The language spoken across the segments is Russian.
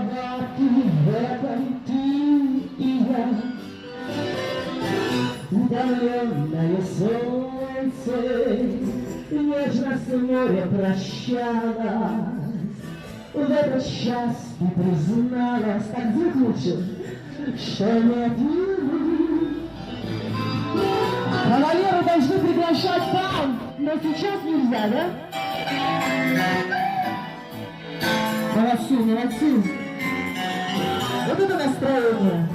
виноваты в этом ты и я. Утомленное солнце, нежность моря прощалась. В этот час ты призналась, так звук лучше, что нет любви. Кавалеры должны приглашать там, но сейчас нельзя, да? Молодцы, молодцы. Вот это настроение.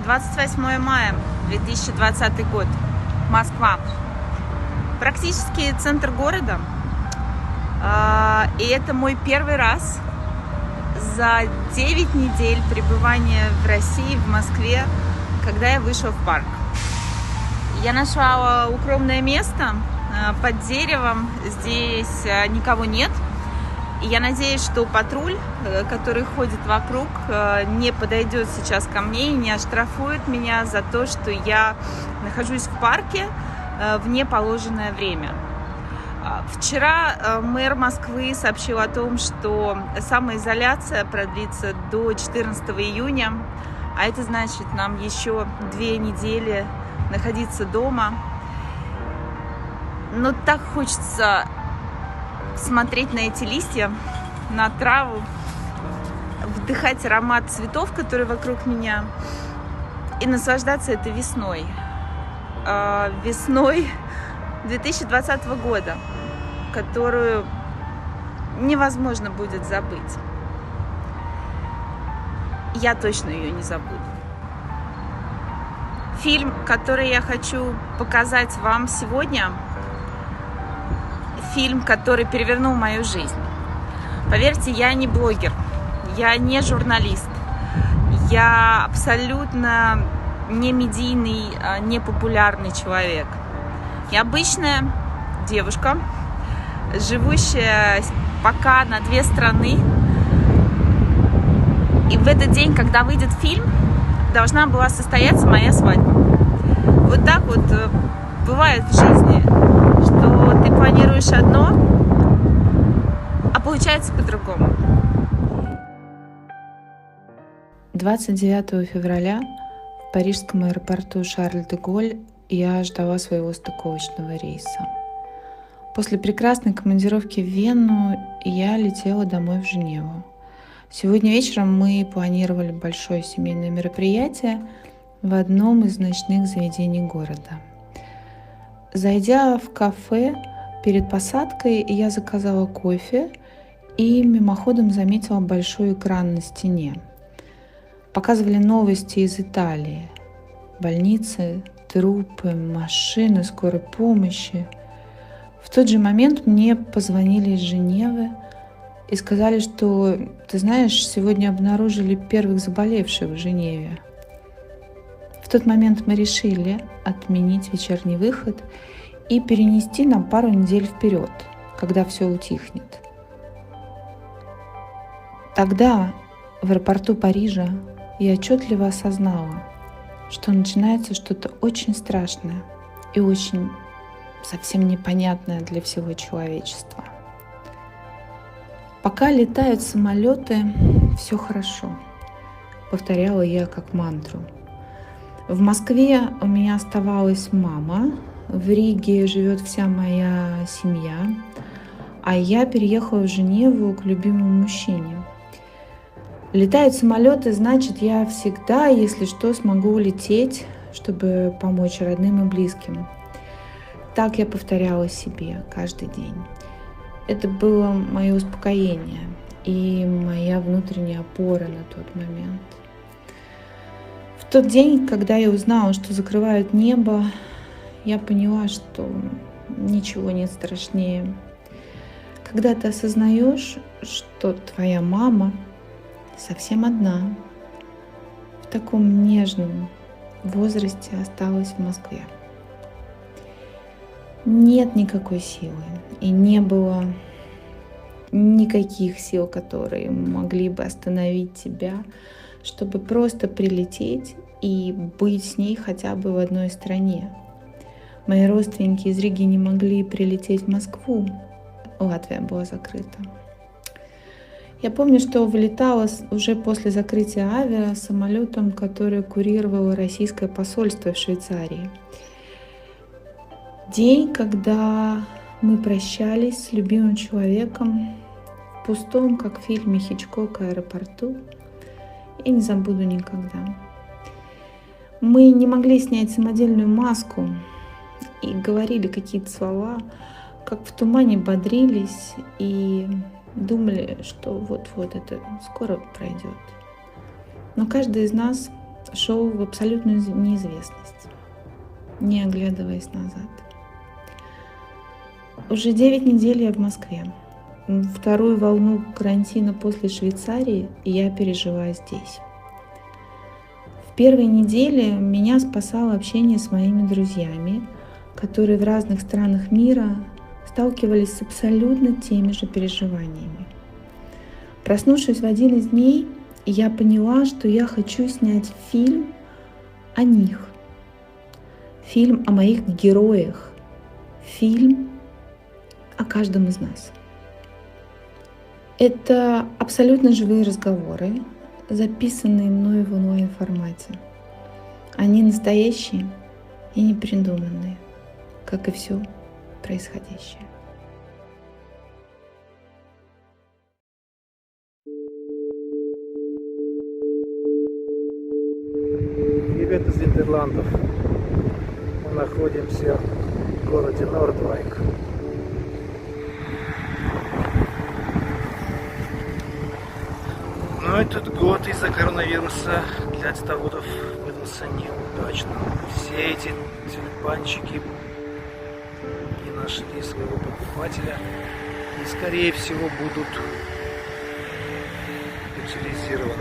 «28 мая 2020 год. Москва. Практически центр города. И это мой первый раз за 9 недель пребывания в России, в Москве, когда я вышла в парк. Я нашла укромное место под деревом. Здесь никого нет. И я надеюсь, что патруль, который ходит вокруг, не подойдет сейчас ко мне и не оштрафует меня за то, что я нахожусь в парке в неположенное время. Вчера мэр Москвы сообщил о том, что самоизоляция продлится до 14 июня, а это значит нам еще 2 недели находиться дома. Но так хочется смотреть на эти листья, на траву, вдыхать аромат цветов, которые вокруг меня, и наслаждаться этой весной. Весной 2020 года, которую невозможно будет забыть. Я точно ее не забуду. Фильм, который я хочу показать вам сегодня, фильм, который перевернул мою жизнь. Поверьте, я не блогер, я не журналист, я абсолютно не медийный, не популярный человек. Я обычная девушка, живущая пока на 2 страны. И в этот день, когда выйдет фильм, должна была состояться моя свадьба. Вот так вот бывает в жизни, что ты планируешь одно, а получается по-другому. 29 февраля в парижском аэропорту Шарль-де-Голль я ждала своего стыковочного рейса. После прекрасной командировки в Вену я летела домой в Женеву. Сегодня вечером мы планировали большое семейное мероприятие в одном из ночных заведений города. Зайдя в кафе перед посадкой, я заказала кофе и мимоходом заметила большой экран на стене. Показывали новости из Италии. Больницы, трупы, машины скорой помощи. В тот же момент мне позвонили из Женевы и сказали, что, ты знаешь, сегодня обнаружили первых заболевших в Женеве. В тот момент мы решили отменить вечерний выход и перенести на пару недель вперед, когда все утихнет. Тогда в аэропорту Парижа я отчетливо осознала, что начинается что-то очень страшное и очень совсем непонятное для всего человечества. Пока летают самолеты, все хорошо, повторяла я как мантру. В Москве у меня оставалась мама, в Риге живет вся моя семья, а я переехала в Женеву к любимому мужчине. Летают самолеты, значит, я всегда, если что, смогу улететь, чтобы помочь родным и близким. Так я повторяла себе каждый день. Это было мое успокоение и моя внутренняя опора на тот момент. В тот день, когда я узнала, что закрывают небо, я поняла, что ничего нет страшнее. когда ты осознаешь, что твоя мама совсем одна, в таком нежном возрасте осталась в Москве. Нет никакой силы и не было никаких сил, которые могли бы остановить тебя, чтобы просто прилететь и быть с ней хотя бы в одной стране. Мои родственники из Риги не могли прилететь в Москву. Латвия была закрыта. Я помню, что вылетала уже после закрытия авиа самолетом, который курировало российское посольство в Швейцарии. День, когда мы прощались с любимым человеком в пустом, как в фильме Хичкока, аэропорту, я не забуду никогда. Мы не могли снять самодельную маску и говорили какие-то слова, как в тумане бодрились и думали, что вот-вот это скоро пройдет. Но каждый из нас шел в абсолютную неизвестность, не оглядываясь назад. Уже 9 недель я в Москве. Вторую волну карантина после Швейцарии я переживаю здесь. В первой неделе меня спасало общение с моими друзьями, которые в разных странах мира сталкивались с абсолютно теми же переживаниями. Проснувшись в один из дней, я поняла, что я хочу снять фильм о них. Фильм о моих героях. Фильм о каждом из нас. Это абсолютно живые разговоры, записанные мной в онлайн-формате. Они настоящие и непридуманные, как и все происходящее. Привет из Нидерландов. Мы находимся в городе Нордвайк. Но этот год из-за коронавируса для цветоводов выдался неудачным. Все эти тюльпанчики не нашли своего покупателя и, скорее всего, будут утилизированы.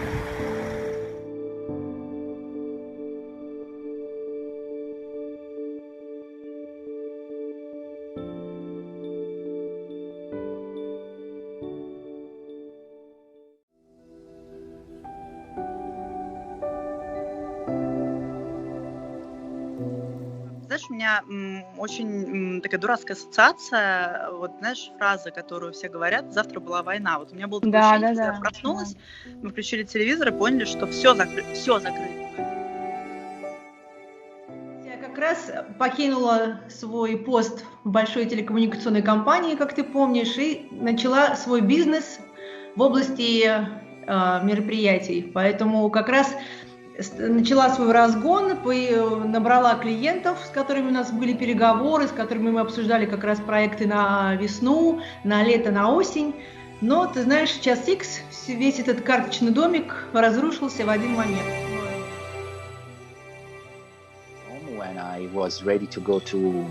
Знаешь, у меня очень такая дурацкая ассоциация, вот знаешь, фраза, которую все говорят: завтра была война. Вот у меня было такое ощущение, когда я проснулась, мы включили телевизор и поняли, что все закрыто. Я как раз покинула свой пост в большой телекоммуникационной компании, как ты помнишь, и начала свой бизнес в области мероприятий. Поэтому как раз начала свой разгон, набрала клиентов, с которыми у нас были переговоры, с которыми мы обсуждали как раз проекты на весну, на лето, на осень. Но, ты знаешь, час икс, весь этот карточный домик разрушился в один момент. When I was ready to go to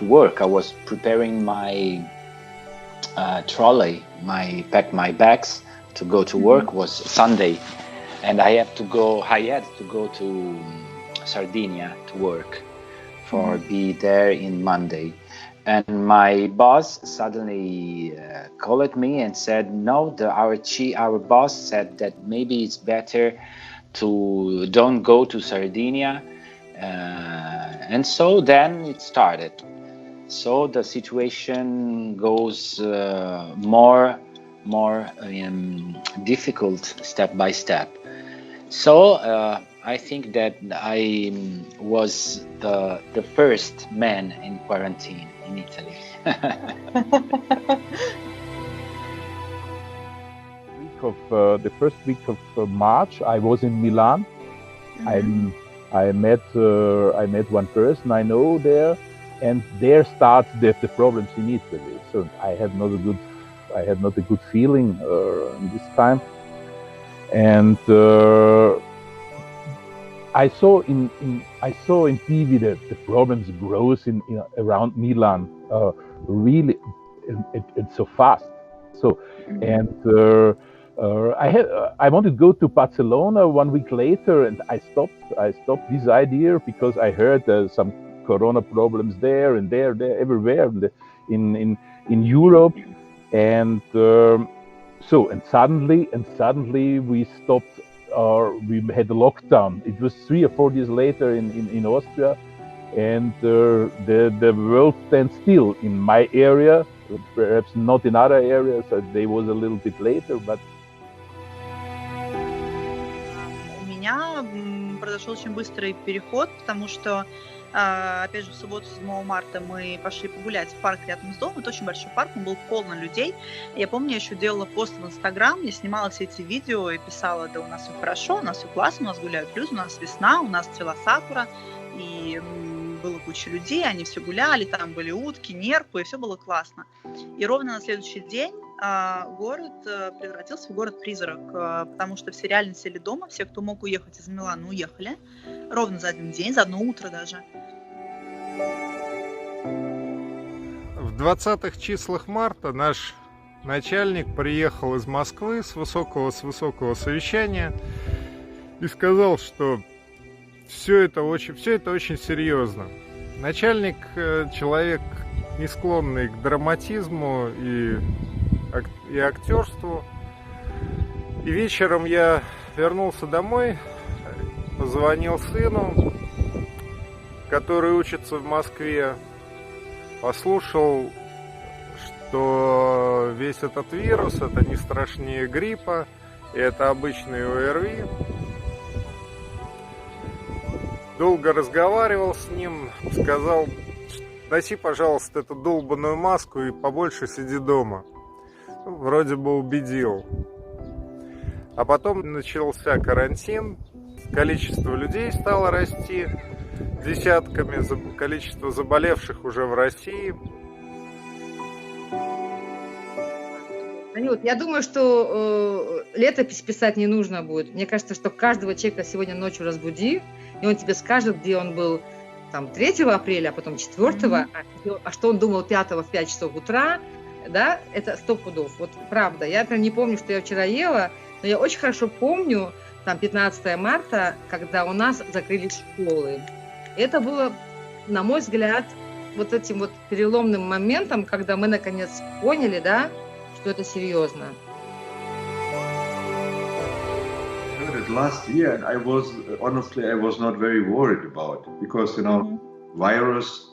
work, I was preparing my trolley, pack my bags to go to work. Was Sunday. And I had to go to Sardinia to work be there in Monday. And my boss suddenly called me and said, no, our boss said that maybe it's better to don't go to Sardinia. And so then it started. So the situation goes more difficult step by step. So I think that I was the first man in quarantine in Italy. The first week of March, I was in Milan. Mm-hmm. I met one person I know there, and there starts the problems in Italy. So I had not a good feeling this time, and I saw in TV that the problems grows in around Milan really and so fast. So, and I wanted to go to Barcelona 1 week later, and I stopped this idea because I heard some corona problems there and there everywhere in Europe, and suddenly we stopped. We had a lockdown. It was 3 or 4 days later in Austria, and the world stands still in my area. Perhaps not in other areas. They was a little bit later, but. У меня произошел очень быстрый переход, потому что, опять же, в субботу, 7 марта, мы пошли погулять в парк рядом с домом. Это очень большой парк, он был полон людей. Я помню, я еще делала пост в Инстаграм, я снимала все эти видео и писала: да у нас все хорошо, у нас все классно, у нас гуляют люди, у нас весна, у нас цвела сакура, и было куча людей, они все гуляли, там были утки, нерпы, и все было классно. И ровно на следующий день город превратился в город-призрак, потому что все реально сели дома, все, кто мог уехать из Милана, уехали. Ровно за один день, за одно утро даже. В 20-х числах марта наш начальник приехал из Москвы с высокого совещания и сказал, что все это очень серьезно. Начальник человек, не склонный к драматизму и актерству. И вечером я вернулся домой, позвонил сыну, который учится в Москве, послушал, что весь этот вирус — это не страшнее гриппа, и это обычный ОРВИ. Долго разговаривал с ним, сказал: носи, пожалуйста, эту долбаную маску и побольше сиди дома. Вроде бы убедил. А потом начался карантин, количество людей стало расти десятками, количество заболевших уже в России. Я думаю, что летопись писать не нужно будет. Мне кажется, что каждого человека сегодня ночью разбуди, и он тебе скажет, где он был там 3 апреля, а потом 4, а что он думал 5 в 5 часов утра, да, это 100 пудов. Вот правда. Я прям не помню, что я вчера ела, но я очень хорошо помню там 15 марта, когда у нас закрыли школы. Это было, на мой взгляд, вот этим вот переломным моментом, когда мы наконец поняли, да, что это серьезно. Last year, I was not very worried about it because virus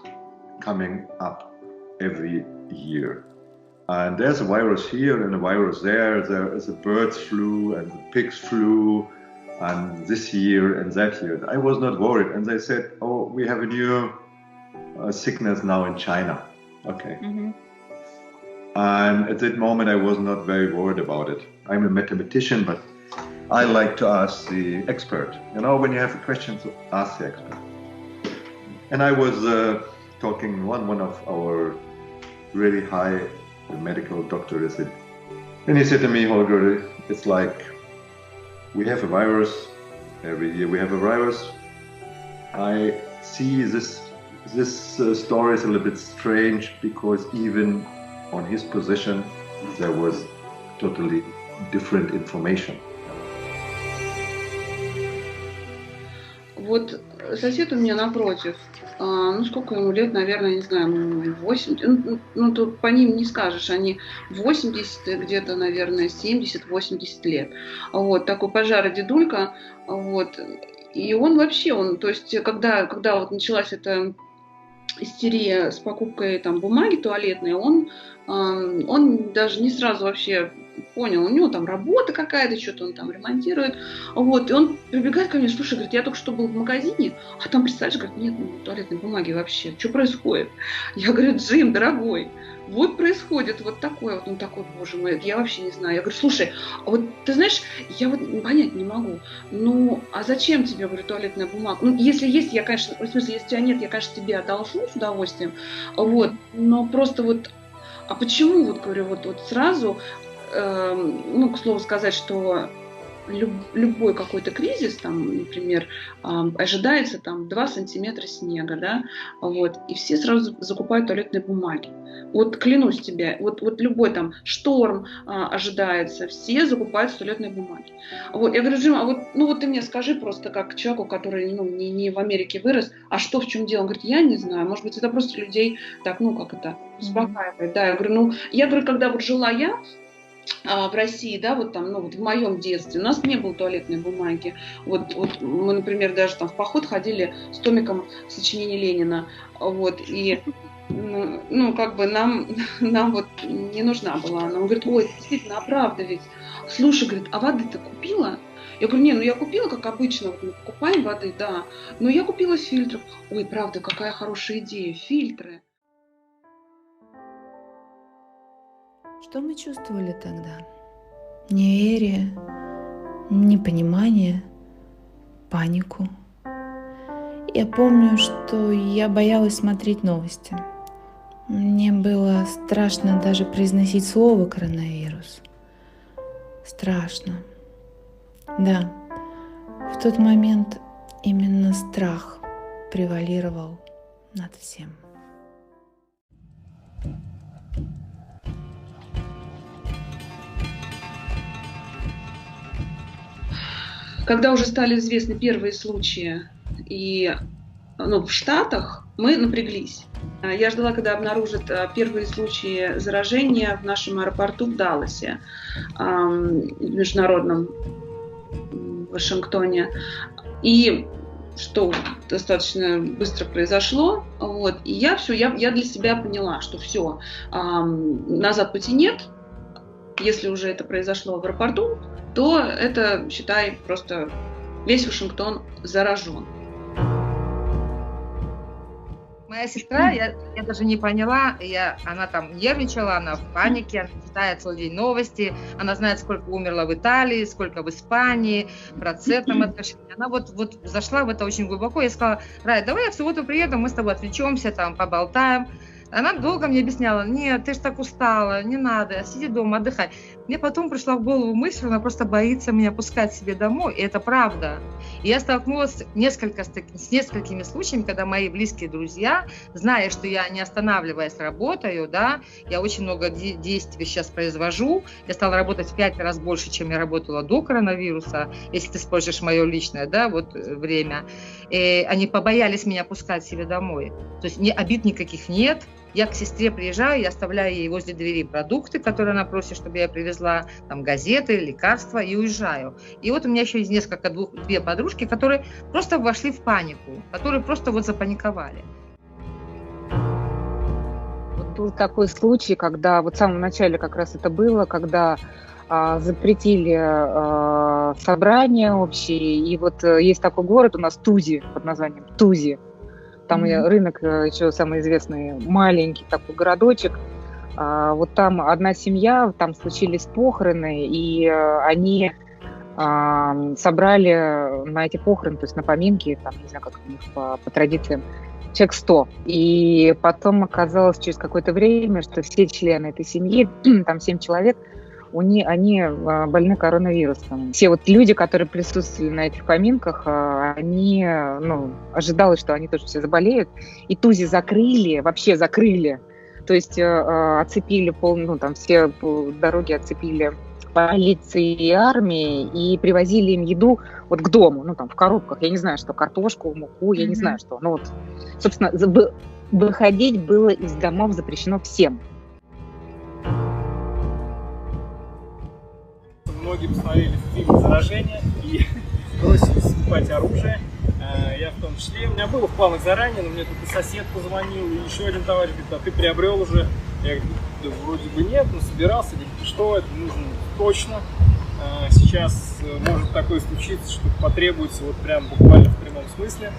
coming up every year, and there's a virus here and a virus there. There is a bird's flu and the pig's flu, and this year and that year. I was not worried, and they said, "Oh, we have a new sickness now in China." Okay. And at that moment, I was not very worried about it. I'm a mathematician, but I like to ask the expert. When you have a question, to ask the expert. And I was talking one of our really high medical doctors, and he said to me, Holger, it's like we have a virus. Every year we have a virus. I see this story is a little bit strange because even on his position, there was totally different information. Вот сосед у меня напротив, сколько ему лет, наверное, не знаю, 80, тут по ним не скажешь, они 80, где-то, наверное, 70-80 лет. Вот, такой пожаро-дедулька, вот, и он вообще, то есть, когда вот началась эта истерия с покупкой там бумаги туалетной, он даже не сразу вообще понял, у него там работа какая-то, что-то он там ремонтирует, вот, и он прибегает ко мне: слушай, говорит, я только что был в магазине, а там, представляешь, говорит, нет туалетной бумаги вообще, что происходит? Я говорю: Джим, дорогой, вот происходит вот такое, вот он такой: боже мой, я вообще не знаю. Я говорю: слушай, а вот ты знаешь, я вот понять не могу, а зачем тебе, говорю, туалетная бумага? Если есть, я, конечно, в смысле, если тебя нет, я, конечно, тебе одолжу с удовольствием, вот, но просто вот, а почему, вот, говорю, вот сразу, к слову сказать, что любой какой-то кризис, там, например, ожидается там 2 сантиметра снега, да, вот, и все сразу закупают туалетные бумаги. Вот клянусь тебе, вот любой там шторм ожидается, все закупают туалетные бумаги. Вот, я говорю, Джим, а вот ты мне скажи просто как человеку, который не в Америке вырос, а что, в чем дело? Он говорит, я не знаю, может быть, это просто людей так, успокаивает. Да, я говорю, когда вот жила я в России, да, вот там, в моем детстве у нас не было туалетной бумаги. Вот мы, например, даже там в поход ходили с томиком сочинений Ленина, вот, и нам вот не нужна была она. Он говорит, ой, действительно, а правда ведь? Слушай, говорит, а воды ты купила? Я говорю, я купила, как обычно, вот мы покупаем воды, да, но я купила с фильтров. Ой, правда, какая хорошая идея, фильтры. Что мы чувствовали тогда? Неверие, непонимание, панику. Я помню, что я боялась смотреть новости. Мне было страшно даже произносить слово «коронавирус». Страшно. Да, в тот момент именно страх превалировал над всем. Когда уже стали известны первые случаи в Штатах, мы напряглись. Я ждала, когда обнаружат первые случаи заражения в нашем аэропорту в Далласе, международном, в Вашингтоне. И что достаточно быстро произошло. Вот. И я для себя поняла, что все, назад пути нет. Если уже это произошло в аэропорту, то это, считай, просто весь Вашингтон заражен. Моя сестра, я даже не поняла, она там нервничала, она в панике, она читает целый день новости, она знает, сколько умерло в Италии, сколько в Испании, процентном отношении. Она вот зашла в это очень глубоко. Я сказала, Рай, давай я в субботу приеду, мы с тобой отвлечемся, там поболтаем. Она долго мне объясняла, нет, ты ж так устала, не надо, сиди дома, отдыхай. Мне потом пришла в голову мысль, она просто боится меня пускать себе домой, и это правда. И я столкнулась с несколькими случаями, когда мои близкие друзья, зная, что я не останавливаясь работаю, да, я очень много действий сейчас произвожу, я стала работать в 5 раз больше, чем я работала до коронавируса, если ты используешь мое личное, да, время. И они побоялись меня пускать себе домой. То есть обид никаких нет. Я к сестре приезжаю, я оставляю ей возле двери продукты, которые она просит, чтобы я привезла, там газеты, лекарства, и уезжаю. И вот у меня еще есть две подружки, которые просто вошли в панику, которые просто запаниковали. Вот был такой случай, когда в самом начале как раз это было, когда запретили собрания общие, и есть такой город у нас Тузи, под названием Тузи. Там рынок еще самый известный, маленький такой городочек. Там одна семья, там случились похороны, и они собрали на эти похороны, то есть на поминки, там, не знаю, как у них по традициям, человек 100. И потом оказалось через какое-то время, что все члены этой семьи, там 7 человек, они больны коронавирусом. Все люди, которые присутствовали на этих поминках, они, ожидалось, что они тоже все заболеют. И Тузи вообще закрыли. То есть оцепили все дороги оцепили полиции и армии и привозили им еду к дому, в коробках. Я не знаю, что, картошку, муку, я не знаю, что. Собственно, выходить было из домов запрещено всем. Многие посмотрели фильм «Заражение» и бросились скупать оружие. Я в том числе. У меня было в планах заранее, но мне тут и сосед позвонил, и еще один товарищ говорит, а ты приобрел уже? Я говорю, да вроде бы нет, но собирался. Говорит, что это нужно точно. Сейчас может такое случиться, что потребуется прям буквально в прямом смысле.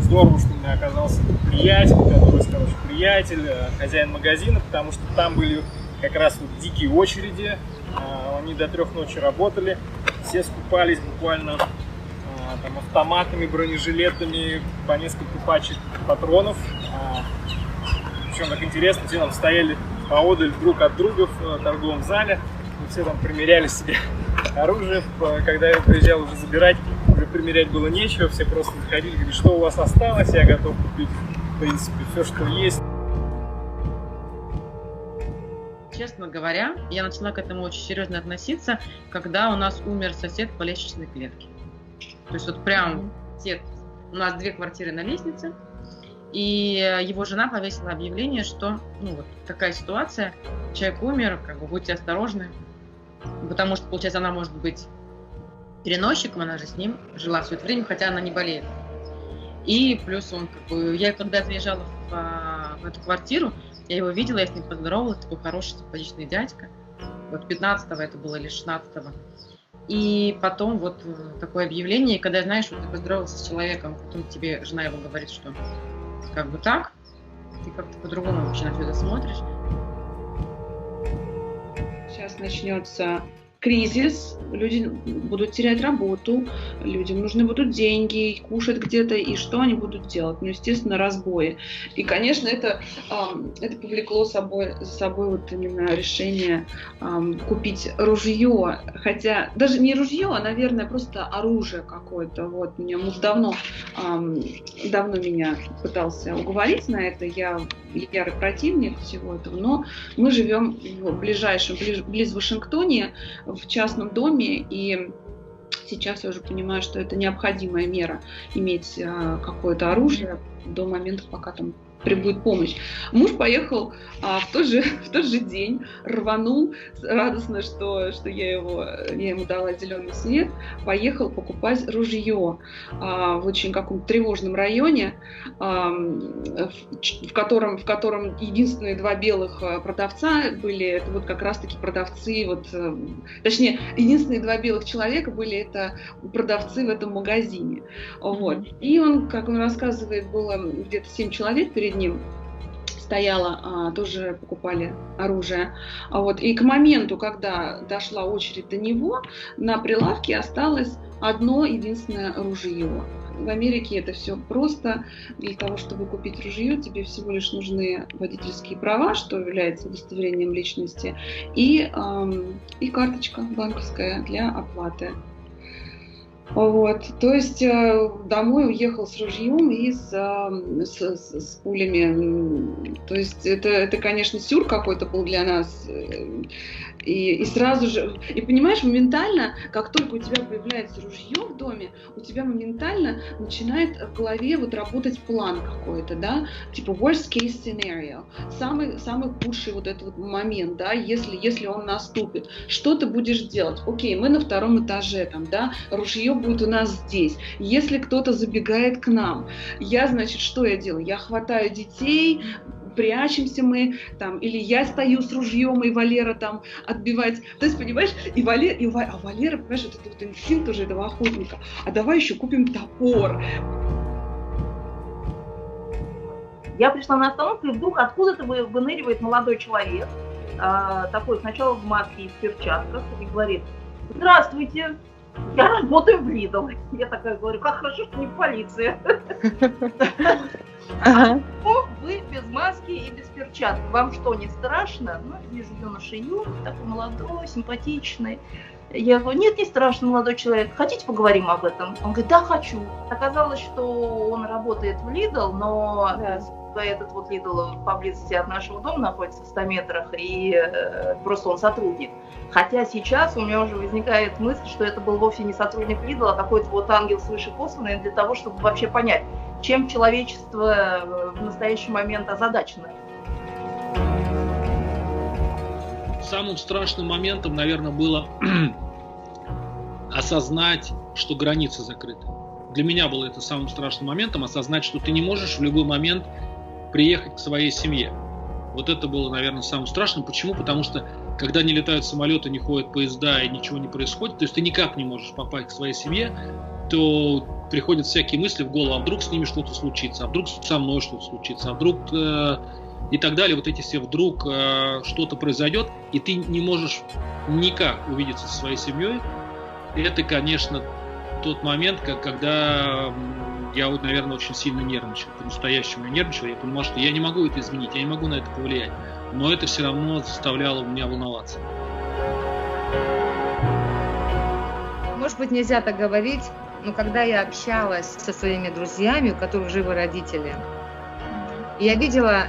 Здорово, что у меня оказался приятель, который хороший приятель, хозяин магазина, потому что там были как раз дикие очереди, они до 3 ночи работали, все скупались буквально автоматами, бронежилетами, по несколько пачек патронов. Причем, так интересно, все там стояли поодаль друг от друга в торговом зале, мы все там примеряли себе Оружие, когда я приезжал уже забирать, уже примерять было нечего, все просто заходили, говорили, что у вас осталось, я готов купить, в принципе, все, что есть. Честно говоря, я начала к этому очень серьезно относиться, когда у нас умер сосед по лестничной клетке. То есть вот прям сосед, у нас 2 квартиры на лестнице, и его жена повесила объявление, что ну вот такая ситуация, человек умер, как бы будьте осторожны, потому что, получается, она может быть переносчиком, она же с ним жила все это время, хотя она не болеет. И плюс он, как бы, я когда заезжала в эту квартиру, я его видела, я с ним поздоровалась, такой хороший, симпатичный дядька. Вот 15-го это было или 16-го. И потом вот такое объявление, и когда, знаешь, вот ты поздоровался с человеком, потом тебе жена его говорит, что как бы так, ты как-то по-другому вообще на все это смотришь. Сейчас начнется кризис, люди будут терять работу, людям нужны будут деньги, кушать где-то, и что они будут делать? Ну, естественно, разбои. И, конечно, это повлекло за собой вот именно решение купить ружье, хотя даже не ружье, а, наверное, просто оружие какое-то. Вот, у меня муж давно меня пытался уговорить на это, я ярый противник всего этого, но мы живем близ Вашингтоне, в частном доме, и сейчас я уже понимаю, что это необходимая мера иметь какое-то оружие до момента, пока там прибудет помощь. Муж поехал в тот же день, рванул, радостно, что я ему дала зеленый свет, поехал покупать ружье в очень каком-то тревожном районе, в котором единственные 2 белых продавца были, это вот как раз-таки продавцы, точнее, единственные 2 белых человека были это продавцы в этом магазине. Вот. И он, как он рассказывает, было где-то 7 человек перед ним стояло, тоже покупали оружие. Вот. И к моменту, когда дошла очередь до него, на прилавке осталось одно единственное ружье. В Америке это все просто. Для того, чтобы купить ружье, тебе всего лишь нужны водительские права, что является удостоверением личности, и карточка банковская для оплаты. Вот, то есть домой уехал с ружьем и с пулями. То есть это, конечно, сюр какой-то был для нас. И сразу же, и понимаешь, моментально, как только у тебя появляется ружье в доме, у тебя моментально начинает в голове вот работать план какой-то, да, типа worst case scenario, самый худший вот этот вот момент, да, если он наступит, что ты будешь делать? Окей, мы на 2-м этаже там, да, ружье будет у нас здесь, если кто-то забегает к нам, значит, что я делаю? Я хватаю детей, прячемся мы, там, или я стою с ружьем, и Валера там отбивать. То есть, понимаешь, Валера, понимаешь, вот этот вот инстинкт уже этого охотника. А давай еще купим топор. Я пришла на остановку, и вдруг откуда-то выныривает молодой человек, такой сначала в маске и в перчатках, и говорит: здравствуйте, я работаю в Lidl. Я такая говорю: как хорошо, что не в полиции. Вы без маски и без перчаток. Вам что, не страшно? Ну, вижу юноша Юр, такой молодой, симпатичный. Я говорю: нет, не страшно, молодой человек. Хотите, поговорим об этом? Он говорит: да, хочу. Оказалось, что он работает в Lidl, но этот вот Lidl поблизости от нашего дома находится в 100 метрах, и просто он сотрудник. Хотя сейчас у меня уже возникает мысль, что это был вовсе не сотрудник Lidl, а какой-то вот ангел свыше посланный для того, чтобы вообще понять, чем человечество в настоящий момент озадачено. Самым страшным моментом, наверное, было осознать, что границы закрыты. Для меня было это самым страшным моментом, осознать, что ты не можешь в любой момент приехать к своей семье. Вот это было, наверное, самым страшным. Почему? Потому что, когда не летают самолеты, не ходят поезда и ничего не происходит, то есть ты никак не можешь попасть к своей семье, то приходят всякие мысли в голову: а вдруг с ними что-то случится, а вдруг со мной что-то случится, а вдруг и так далее. Вот эти все вдруг что-то произойдет, и ты не можешь никак увидеться со своей семьей. И это, конечно, тот момент, когда я, вот, наверное, очень сильно нервничал. По-настоящему я нервничал. Я понимал, что я не могу это изменить, я не могу на это повлиять. Но это все равно заставляло меня волноваться. быть, нельзя так говорить, но когда я общалась со своими друзьями, у которых живы родители, я видела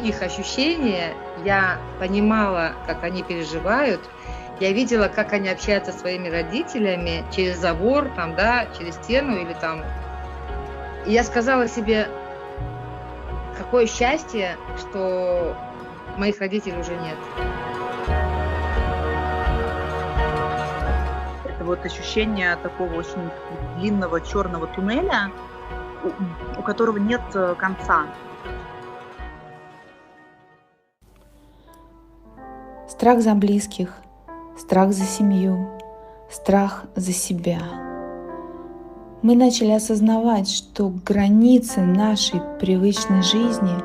их ощущения, я понимала, как они переживают, я видела, как они общаются со своими родителями через забор, там, да, через стену или там. И я сказала себе, какое счастье, что моих родителей уже нет. Это вот ощущение такого очень длинного черного туннеля, у которого нет конца. Страх за близких, страх за семью, страх за себя. Мы начали осознавать, что границы нашей привычной жизни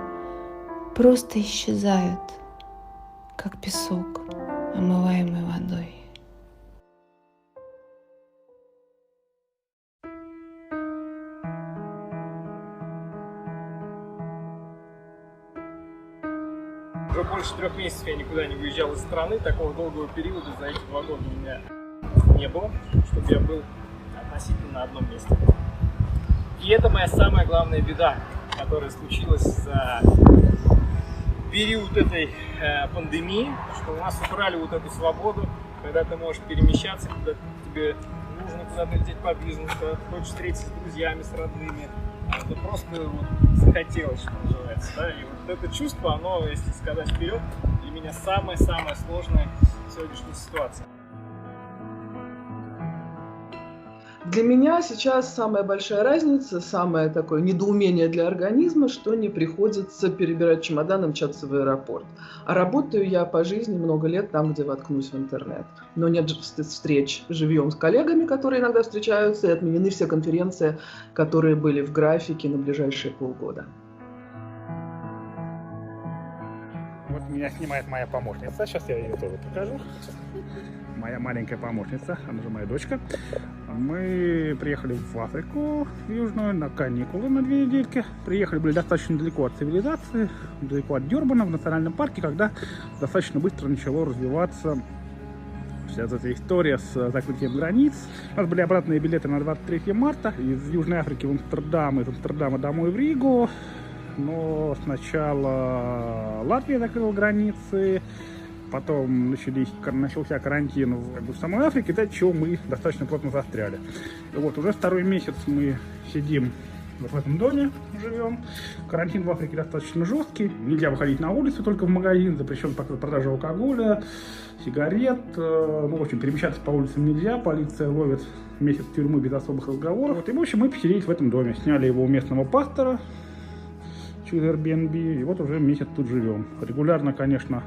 просто исчезают, как песок, омываемый водой. Уже больше 3 месяцев я никуда не выезжал из страны. Такого долгого периода за эти 2 года у меня не было, чтобы я был относительно на одном месте. И это моя самая главная беда, которая случилась за период этой пандемии, что у нас украли вот эту свободу, когда ты можешь перемещаться, когда тебе нужно куда-то лететь по бизнесу, когда ты хочешь встретиться с друзьями, с родными. Это просто вот захотелось, что называется. Да? И вот это чувство, оно, если сказать вперед, для меня самое-самое сложное в сегодняшней ситуации. Для меня сейчас самая большая разница, самое такое недоумение для организма, что не приходится перебирать чемодан и мчаться в аэропорт. А работаю я по жизни много лет там, где воткнусь в интернет. Но нет встреч живьем с коллегами, которые иногда встречаются, и отменены все конференции, которые были в графике на ближайшие полгода. Вот меня снимает моя помощница. Сейчас я ее тоже покажу. Моя маленькая помощница, она же моя дочка. Мы приехали в Африку, в Южную, на каникулы на 2 недельки. Приехали, были достаточно далеко от цивилизации, далеко от Дёрбана, в национальном парке, когда достаточно быстро начало развиваться вся эта история с закрытием границ. У нас были обратные билеты на 23 марта из Южной Африки в Амстердам, из Амстердама домой в Ригу. Но сначала Латвия закрыла границы, потом начался карантин в самой Африке, из-за чего мы достаточно плотно застряли. И вот уже 2-й месяц мы сидим вот в этом доме, живем. Карантин в Африке достаточно жесткий. Нельзя выходить на улицу, только в магазин. Запрещен продажа алкоголя, сигарет. Ну, в общем, перемещаться по улицам нельзя. Полиция ловит месяц тюрьмы без особых разговоров. Вот, и, в общем, мы поселились в этом доме. Сняли его у местного пастора через Airbnb. И вот уже месяц тут живем. Регулярно, конечно,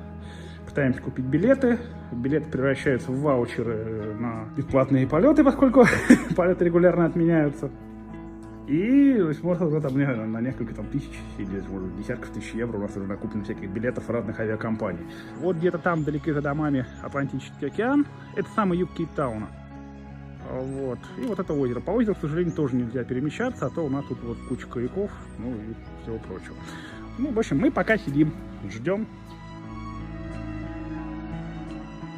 пытаемся купить билеты. Билеты превращаются в ваучеры на бесплатные полеты, поскольку полеты регулярно отменяются. И можно на несколько тысяч или может, десятков тысяч евро у нас уже накуплено всяких билетов разных авиакомпаний. Вот где-то там, вдалеке за домами, Атлантический океан. Это самый юг Кейптауна. Вот. И вот это озеро. По озеру, к сожалению, тоже нельзя перемещаться, а то у нас тут вот куча каяков, ну и всего прочего. Ну, в общем, мы пока сидим, ждем.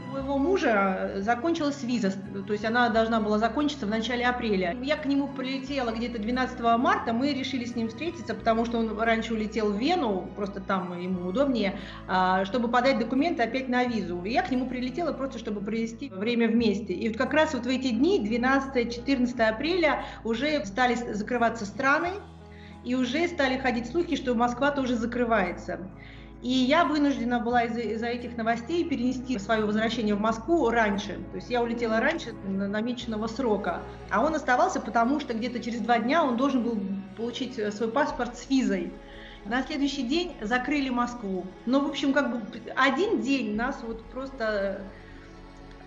У моего мужа закончилась виза, то есть она должна была закончиться в начале апреля. Я к нему прилетела где-то 12 марта, мы решили с ним встретиться, потому что он раньше улетел в Вену, просто там ему удобнее, чтобы подать документы опять на визу. И я к нему прилетела просто, чтобы провести время вместе. И вот как раз вот в эти дни, 12-14 апреля, уже стали закрываться страны, и уже стали ходить слухи, что Москва тоже закрывается. И я вынуждена была из-за этих новостей перенести свое возвращение в Москву раньше. То есть я улетела раньше намеченного срока. А он оставался, потому что где-то через 2 дня он должен был получить свой паспорт с визой. На следующий день закрыли Москву. Но, в общем, как бы один день нас вот просто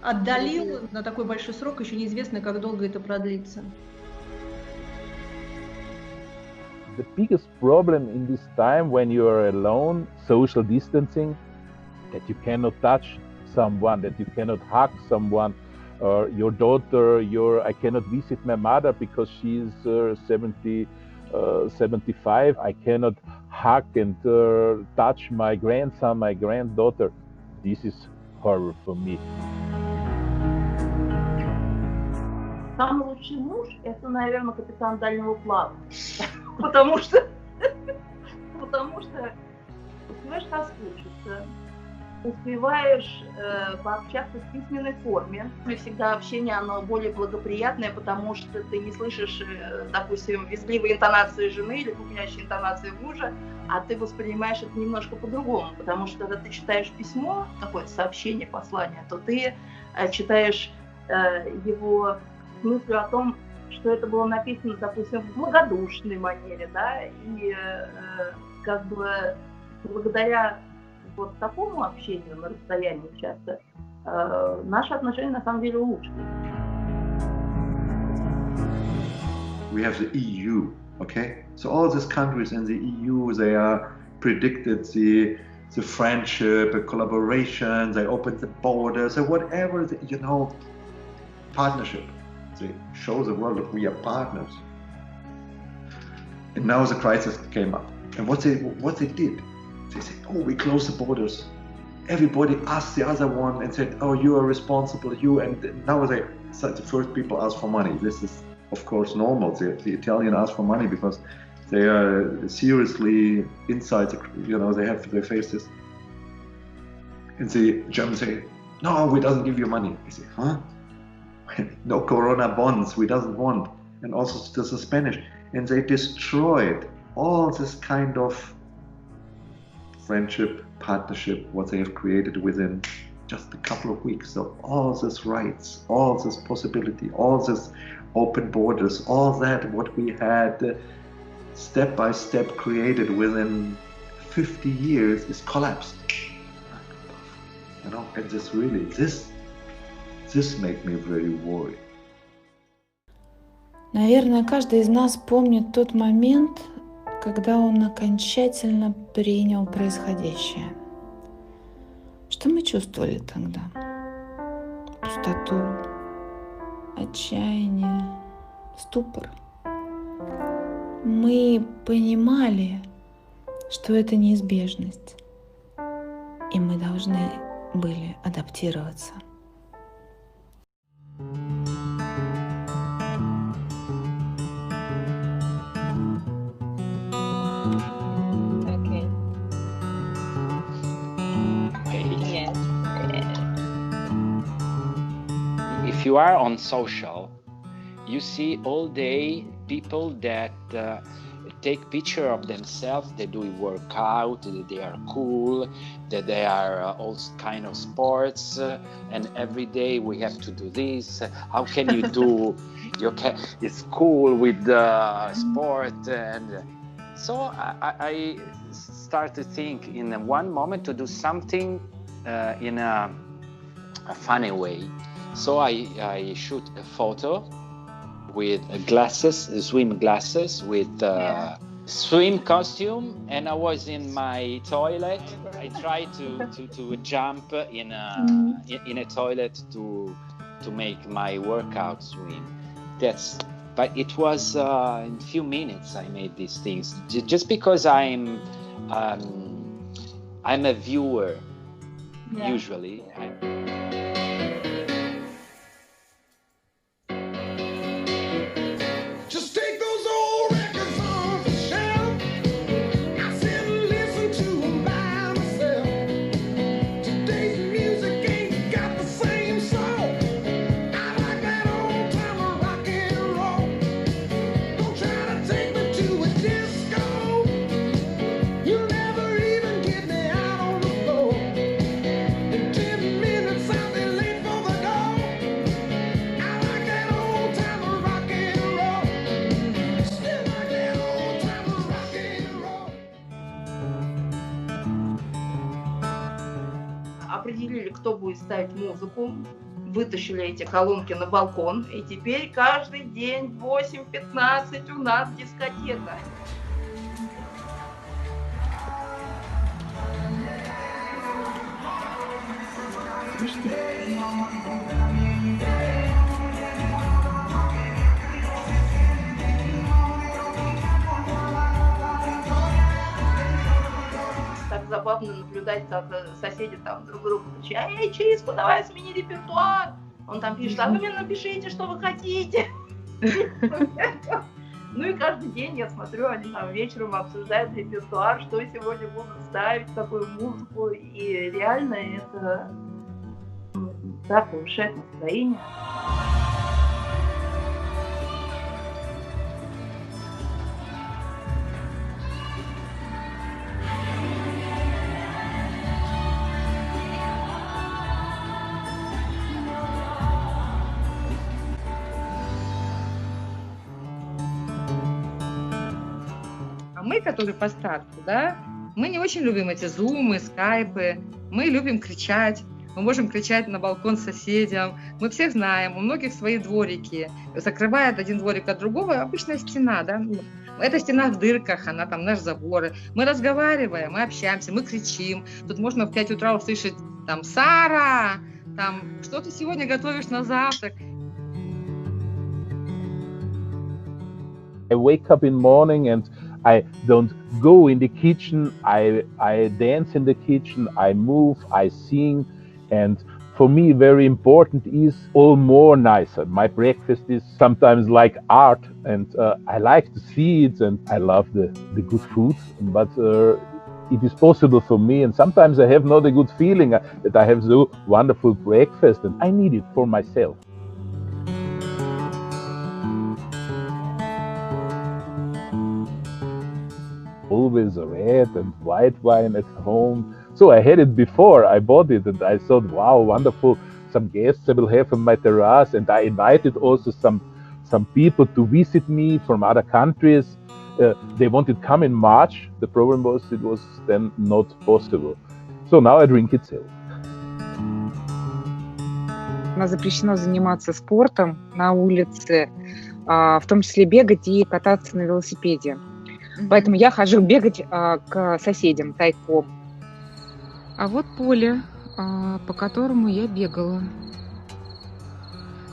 отдалил на такой большой срок. Еще неизвестно, как долго это продлится. The biggest problem in this time when you are alone, social distancing, that you cannot touch someone, that you cannot hug someone, or your daughter, I cannot visit my mother because she is 75. I cannot hug and touch my grandson, my granddaughter. This is horror for me. самый лучший муж – это, наверное, капитан дальнего плавания. Потому что успеваешь соскучиться, успеваешь пообщаться в письменной форме. И всегда общение, оно более благоприятное, потому что ты не слышишь, допустим, визгливые интонации жены или пугливые интонации мужа, а ты воспринимаешь это немножко по-другому, потому что когда ты читаешь письмо, какое-то сообщение, послание, то ты читаешь его с мыслью о том, что это было написано, допустим, в благодушной манере, да, и как бы благодаря вот такому общению на расстоянии часто наши отношения на самом деле улучшились. We have the EU, okay? So all these countries in the EU, they are predicted the friendship, the collaboration, they open the borders, or whatever, partnership. They show the world that we are partners. And now the crisis came up. And what they did, they said, oh, we close the borders. Everybody asked the other one and said, oh, you are responsible, you. And now the first people ask for money. This is, of course, normal. The Italian ask for money because they are seriously inside, they face this. And the Germans say, no, we doesn't give you money. I say, huh? No Corona bonds, we doesn't want. And also the Spanish. And they destroyed all this kind of friendship, partnership, what they have created within just a couple of weeks. So all these rights, all this possibility, all this open borders, all that what we had step by step created within 50 years is collapsed. And this made me very worried. Наверное, каждый из нас помнит тот момент, когда он окончательно принял происходящее. Что мы чувствовали тогда? Пустоту, отчаяние, ступор. Мы понимали, что это неизбежность, и мы должны были адаптироваться. If you are on social, you see all day people that take picture of themselves, they do workout, that they are cool, that they are all kind of sports, and every day we have to do this. How can you do? It's cool with sport, and so I start to think in one moment to do something in a funny way. So I shoot a photo with glasses, swim glasses, with swim costume, and I was in my toilet. I tried to jump in a toilet to make my workout swim. But it was in a few minutes I made these things. Just because I'm a viewer, usually. Определили, кто будет ставить музыку, вытащили эти колонки на балкон, и теперь каждый день в 8:15 у нас дискотека. Так забавно наблюдать, как соседи там друг другу кричат: «Эй, Чиску, давай смени репертуар!» Он там пишет: «А вы мне напишите, что вы хотите!» Ну и каждый день я смотрю, они там вечером обсуждают репертуар, что сегодня будут ставить, какую музыку. И реально это так повышает настроение. Мы, которые постарше, да, мы не очень любим эти зумы, скайпы, мы любим кричать, мы можем кричать на балкон соседям, мы всех знаем, у многих свои дворики, закрывает один дворик от другого, обычная стена, да, эта стена в дырках, она там наш забор, мы разговариваем, мы общаемся, мы кричим, тут можно в 5 утра услышать там «Сара», там «Что ты сегодня готовишь на завтрак?» I wake up in morning and I don't go in the kitchen, I dance in the kitchen, I move, I sing, and for me very important is all more nicer. My breakfast is sometimes like art, and I like to see it, and I love the good food, but it is possible for me, and sometimes I have not a good feeling that I have so wonderful breakfast, and I need it for myself. Always red and white wine at home. So I had it before, I bought it and I thought, wow, wonderful, some guests I will have on my terrace, and I invited also some people to visit me from other countries. They wanted to come in March. The problem was it was then not possible. So now I drink it self. У нас запрещено заниматься спортом на улице, в том числе бегать и кататься на велосипеде. Поэтому я хожу бегать к соседям тайком. А вот поле, по которому я бегала.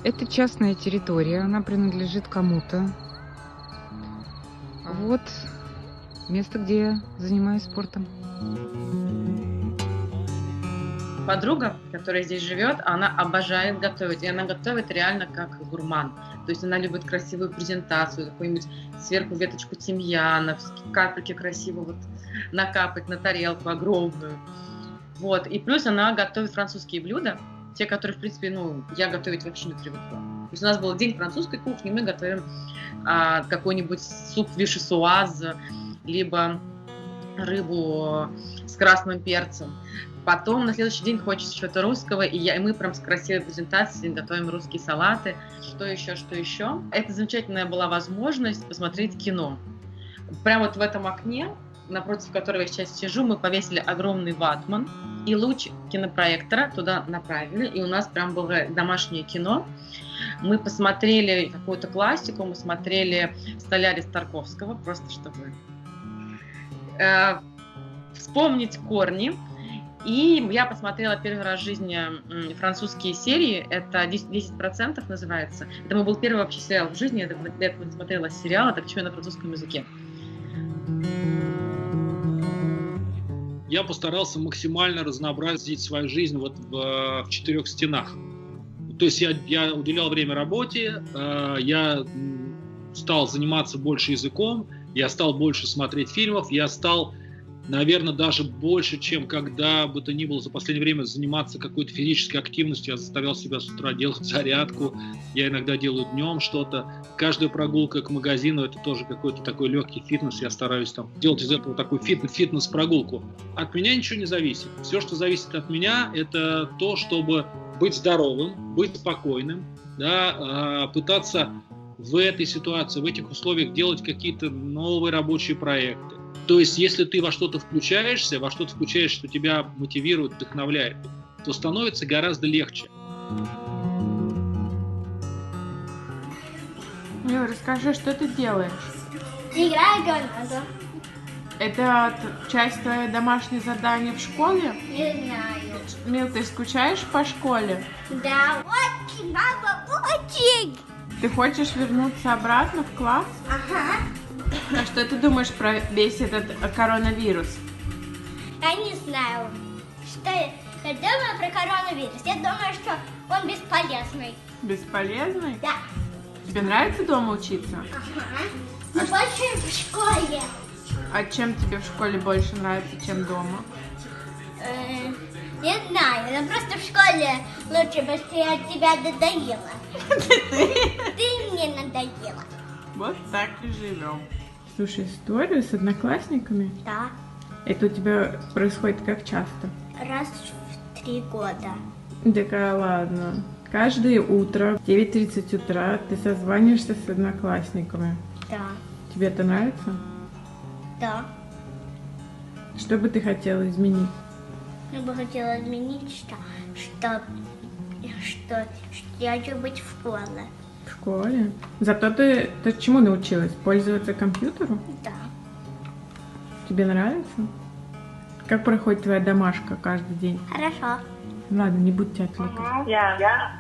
Это частная территория, она принадлежит кому-то. Вот место, где я занимаюсь спортом. Подруга, которая здесь живет, она обожает готовить, и она готовит реально как гурман. То есть она любит красивую презентацию, какую-нибудь сверху веточку тимьяна, капельки красиво вот накапать на тарелку огромную. Вот. И плюс она готовит французские блюда, те, которые, в принципе, я готовить вообще не привыкла. То есть у нас был день французской кухни, мы готовим какой-нибудь суп вишесуаз, либо рыбу с красным перцем. Потом на следующий день хочется чего-то русского, и мы прям с красивой презентацией готовим русские салаты. Что еще? Это замечательная была возможность посмотреть кино. Прямо вот в этом окне, напротив которого я сейчас сижу, мы повесили огромный ватман, и луч кинопроектора туда направили, и у нас прям было домашнее кино. Мы посмотрели какую-то классику, мы смотрели «Столярис» Тарковского, просто чтобы вспомнить корни. И я посмотрела первый раз в жизни французские серии, это 10% называется. Это был первый вообще сериал в жизни, я смотрела сериал, так еще и на французском языке. Я постарался максимально разнообразить свою жизнь вот в 4 стенах. То есть я уделял время работе, я стал заниматься больше языком, я стал больше смотреть фильмов, я стал, наверное, даже больше, чем когда бы то ни было за последнее время заниматься какой-то физической активностью. Я заставлял себя с утра делать зарядку, я иногда делаю днем что-то. Каждая прогулка к магазину – это тоже какой-то такой легкий фитнес. Я стараюсь там делать из этого такую фитнес-прогулку. От меня ничего не зависит. Все, что зависит от меня, это то, чтобы быть здоровым, быть спокойным, да, пытаться в этой ситуации, в этих условиях делать какие-то новые рабочие проекты. То есть, если ты во что-то включаешься, что тебя мотивирует, вдохновляет, то становится гораздо легче. Юля, расскажи, что ты делаешь? Играю гонку. Это часть твоего домашнего задания в школе? Не знаю. Мил, ты скучаешь по школе? Да, очень, мама, очень. Ты хочешь вернуться обратно в класс? Ага. А что ты думаешь про весь этот коронавирус? Я не знаю, что я думаю про коронавирус. Я думаю, что он бесполезный. Бесполезный? Да. Тебе нравится дома учиться? Ага. Больше в школе. А чем тебе в школе больше нравится, чем дома? Не знаю, но просто в школе лучше, потому что я от тебя надоела. Ты мне надоела. Вот так и живем. Слушай, историю с одноклассниками? Да. Это у тебя происходит как часто? Раз в 3 года. Да ладно. Каждое утро в 9:30 утра ты созваниваешься с одноклассниками. Да. Тебе это нравится? Да. Что бы ты хотела изменить? Я бы хотела изменить, что я хочу быть в школе. В школе? Зато ты чему научилась? Пользоваться компьютером? Да. Тебе нравится? Как проходит твоя домашка каждый день? Хорошо. Ладно, не будьте отвлекать.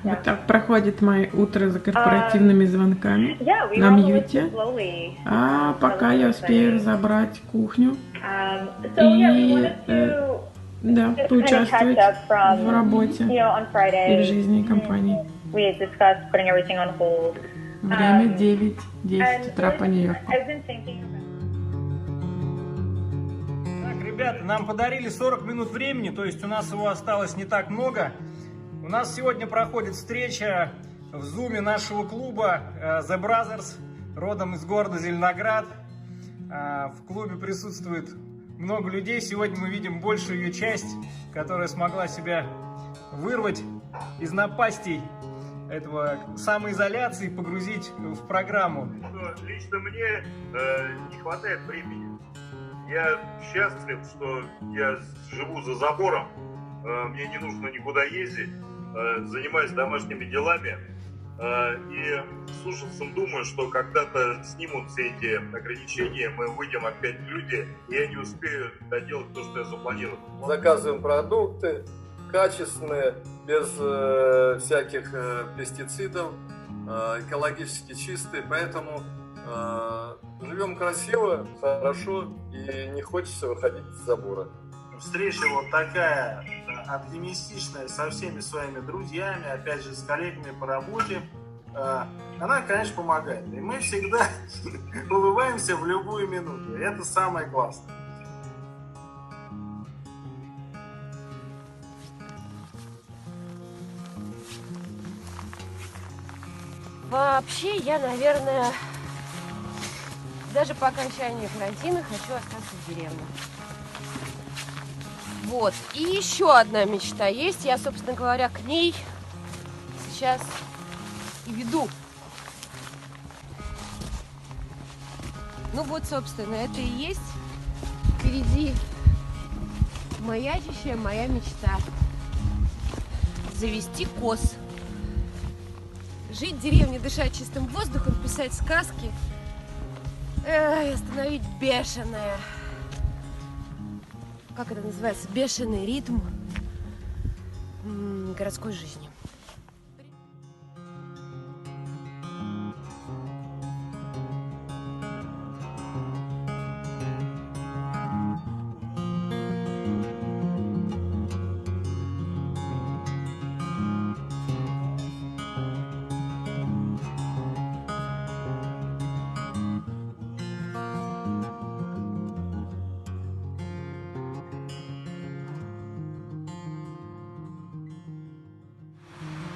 Вот так проходит мое утро за корпоративными звонками на мьюте. А пока я успею разобрать кухню и да, поучаствовать в работе и в жизни компании. Время 9:10 утра по Нью-Йорку. Ребята, нам подарили 40 минут времени, то есть у нас его осталось не так много. У нас сегодня проходит встреча в зуме нашего клуба The Brothers, родом из города Зеленоград. В клубе присутствует много людей. Сегодня мы видим большую ее часть, которая смогла себя вырвать из напастей этого самоизоляции и погрузить в программу. Лично мне не хватает времени. Я счастлив, что я живу за забором, мне не нужно никуда ездить, занимаюсь домашними делами и с ужасом думаю, что когда-то снимут все эти ограничения, мы выйдем опять в люди, и я не успею доделать то, что я запланировал. Заказываем продукты качественные, без всяких пестицидов, экологически чистые, поэтому живем красиво, хорошо и не хочется выходить из забора. Встреча вот такая оптимистичная со всеми своими друзьями, опять же с коллегами по работе, она, конечно, помогает. И мы всегда улыбаемся в любую минуту. И это самое классное. Вообще, я, наверное, даже по окончании карантина хочу остаться в деревне. Вот. И еще одна мечта есть. Я, собственно говоря, к ней сейчас и веду. Ну вот, собственно, это и есть впереди маячащая моя мечта. Завести коз. Жить в деревне, дышать чистым воздухом, писать сказки и остановить бешеное, как это называется, бешеный ритм городской жизни.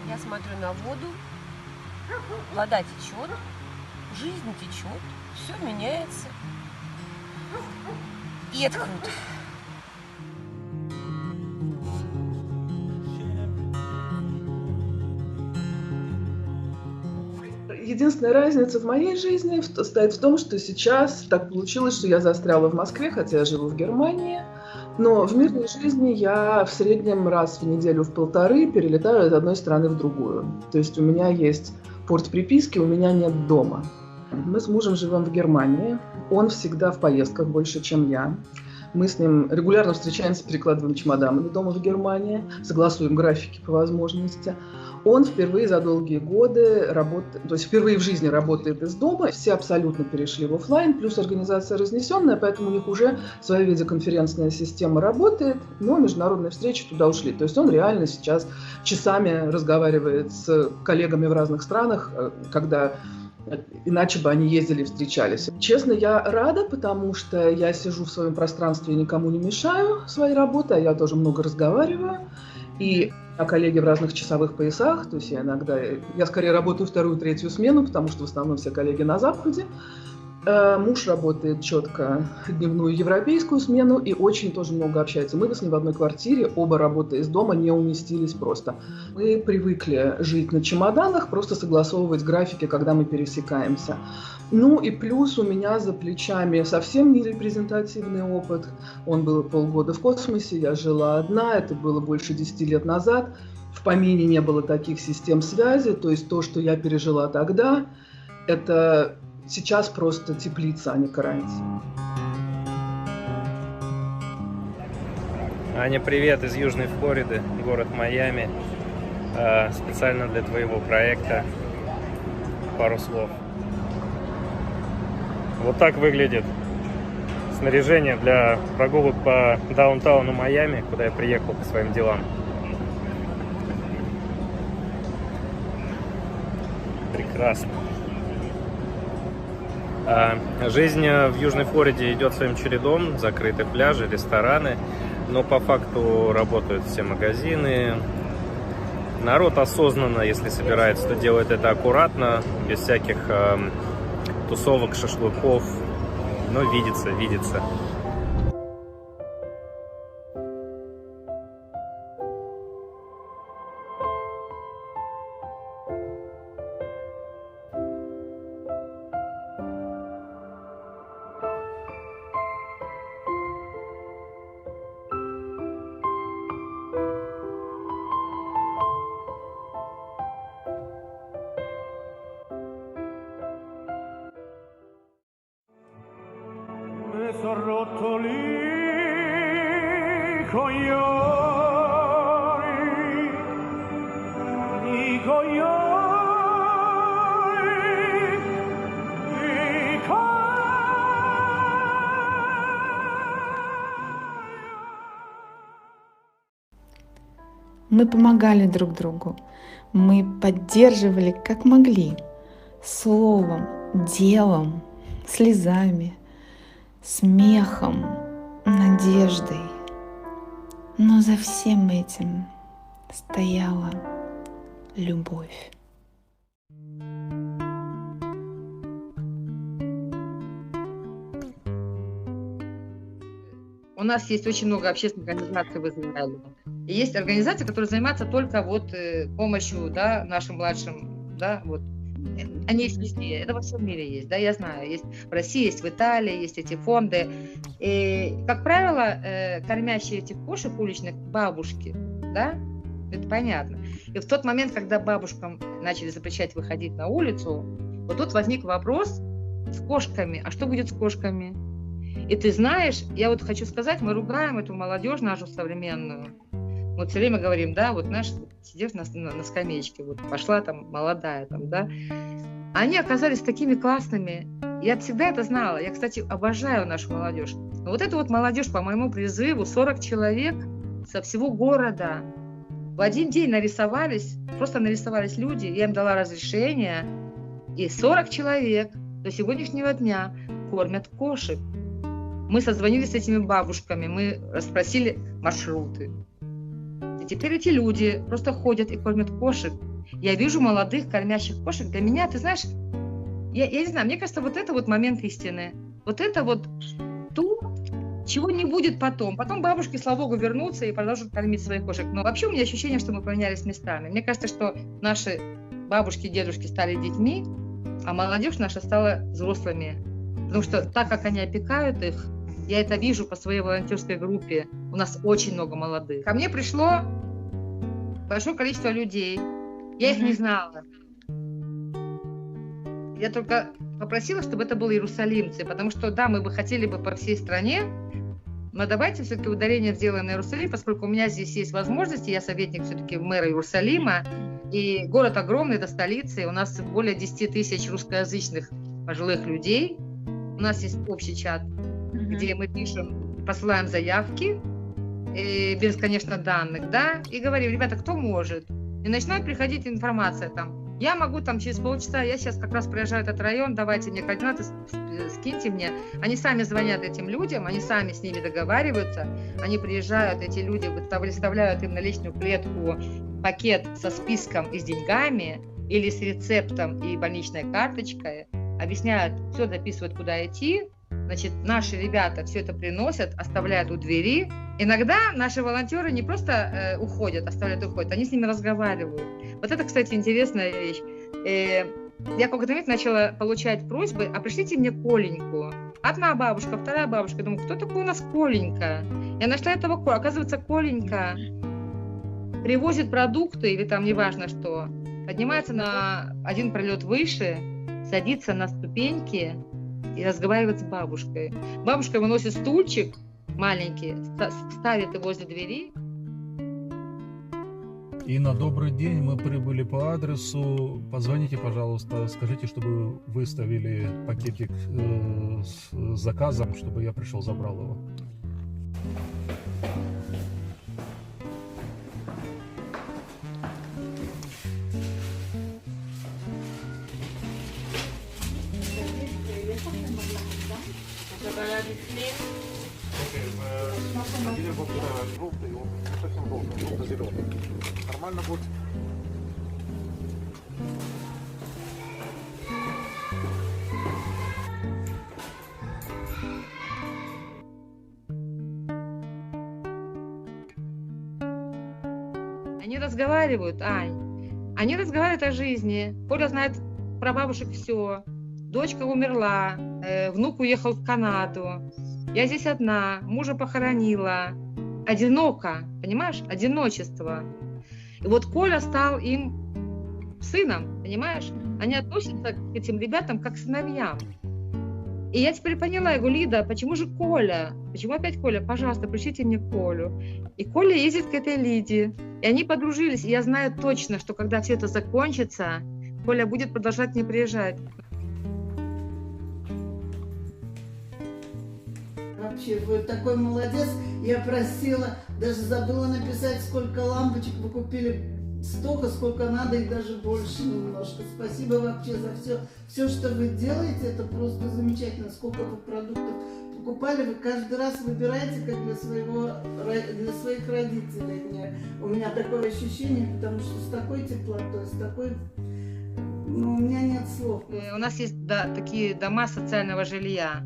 Я смотрю на воду, вода течет, жизнь течет, все меняется. И это круто. Единственная разница в моей жизни состоит в том, что сейчас так получилось, что я застряла в Москве, хотя я живу в Германии. Но в мирной жизни я в среднем раз в неделю в полторы перелетаю из одной страны в другую. То есть у меня есть порт приписки, у меня нет дома. Мы с мужем живем в Германии. Он всегда в поездках больше, чем я. Мы с ним регулярно встречаемся, перекладываем чемоданы до дома в Германии, согласуем графики по возможности. Он впервые за долгие годы работает, то есть впервые в жизни работает из дома. Все абсолютно перешли в офлайн, плюс организация разнесенная, поэтому у них уже своя видеоконференцная система работает, но международные встречи туда ушли. То есть он реально сейчас часами разговаривает с коллегами в разных странах, когда Иначе бы они ездили и встречались. Честно, я рада, потому что я сижу в своем пространстве и никому не мешаю своей работе, а я тоже много разговариваю. И коллеги в разных часовых поясах, то есть я скорее работаю вторую, третью смену, потому что в основном все коллеги на Западе. Муж работает четко дневную европейскую смену и очень тоже много общается. Мы с ним в одной квартире, оба работая из дома, не уместились просто. Мы привыкли жить на чемоданах, просто согласовывать графики, когда мы пересекаемся. Ну и плюс у меня за плечами совсем не репрезентативный опыт. Он был полгода в космосе, я жила одна, это было больше 10 лет назад. В помине не было таких систем связи, то есть то, что я пережила тогда, это... Сейчас просто теплица, а не карантин. Аня, привет из Южной Флориды, город Майами. Специально для твоего проекта пару слов. Вот так выглядит снаряжение для прогулок по даунтауну Майами, куда я приехал по своим делам. Прекрасно. Жизнь в Южной Флориде идет своим чередом, закрыты пляжи, рестораны, но по факту работают все магазины. Народ осознанно, если собирается, то делает это аккуратно, без всяких тусовок, шашлыков, но видится. Мы помогали друг другу, мы поддерживали как могли, словом, делом, слезами, смехом, надеждой. Но за всем этим стояла любовь. У нас есть очень много общественных организаций в Израиле. И есть организации, которые занимаются только помощью, да, нашим младшим, да, вот. Они есть везде, это во всем мире есть, да, я знаю, есть в России, есть в Италии, есть эти фонды. И, как правило, кормящие этих кошек уличных бабушки, да, это понятно. И в тот момент, когда бабушкам начали запрещать выходить на улицу, вот тут возник вопрос с кошками, а что будет с кошками? И ты знаешь, я вот хочу сказать, мы ругаем эту молодежь нашу современную. Вот все время говорим, да, вот знаешь, сидишь на скамеечке, вот пошла там молодая, там, да. Они оказались такими классными. Я всегда это знала. Я, кстати, обожаю нашу молодежь. Но вот эта вот молодежь, по моему призыву, 40 человек со всего города в один день просто нарисовались люди. Я им дала разрешение. И 40 человек до сегодняшнего дня кормят кошек. Мы созвонились с этими бабушками, мы расспросили маршруты. И теперь эти люди просто ходят и кормят кошек. Я вижу молодых кормящих кошек. Для меня, ты знаешь, я не знаю, мне кажется, вот это вот момент истины. Вот это вот то, чего не будет потом. Потом бабушки, слава богу, вернутся и продолжат кормить своих кошек. Но вообще у меня ощущение, что мы поменялись местами. Мне кажется, что наши бабушки, дедушки стали детьми, а молодежь наша стала взрослыми. Потому что так как они опекают их, я это вижу по своей волонтерской группе. У нас очень много молодых. Ко мне пришло большое количество людей. Я их не знала. Я только попросила, чтобы это были иерусалимцы, потому что, да, мы бы хотели бы по всей стране, но давайте все-таки ударение сделаем на Иерусалим, поскольку у меня здесь есть возможности, я советник все-таки мэра Иерусалима, и город огромный, это столица, и у нас более 10 тысяч русскоязычных пожилых людей. У нас есть общий чат, где мы пишем, посылаем заявки, без, конечно, данных, да, и говорим, ребята, кто может? И начинает приходить информация там, Я могу там через полчаса, я сейчас как раз проезжаю этот район, давайте мне координаты, скиньте мне. Они сами звонят этим людям, они сами с ними договариваются, они приезжают, эти люди выставляют им на личную клетку пакет со списком и с деньгами или с рецептом и больничной карточкой, объясняют, все записывают, куда идти. Значит, наши ребята все это приносят, оставляют у двери. Иногда наши волонтеры не просто уходят, оставляют и уходят, они с ними разговаривают. Вот это, кстати, интересная вещь. Я в какой-то момент начала получать просьбы, а пришлите мне Коленьку. Одна бабушка, вторая бабушка. Думаю, кто такой у нас Коленька? Я нашла этого Коленька. Оказывается, Коленька привозит продукты или там неважно что, поднимается на один пролет выше, садится на ступеньки и разговаривает с бабушкой. Бабушка выносит стульчик маленький, ставит его возле двери. И на добрый день мы прибыли по адресу. Позвоните, пожалуйста, скажите, чтобы выставили пакетик с заказом, чтобы я пришел, забрал его. Нормально будет. Они разговаривают, Ань. Они разговаривают о жизни. Коля знает про бабушек все. Дочка умерла, внук уехал в Канаду. Я здесь одна, мужа похоронила. Одиноко, понимаешь? Одиночество. И вот Коля стал им сыном, понимаешь? Они относятся к этим ребятам как к сыновьям. И я теперь поняла, я говорю, Лида, почему же Коля? Почему опять Коля? Пожалуйста, пришлите мне Колю. И Коля ездит к этой Лиде. И они подружились. И я знаю точно, что когда все это закончится, Коля будет продолжать мне приезжать. Вообще, вы такой молодец. Я просила, даже забыла написать, сколько лампочек вы купили. Столько, сколько надо, и даже больше немножко. Спасибо вообще за все, что вы делаете. Это просто замечательно. Сколько вы продуктов покупали, вы каждый раз выбираете как для своих родителей. У меня такое ощущение, потому что с такой теплотой, с такой... Ну, у меня нет слов. У нас есть такие дома социального жилья.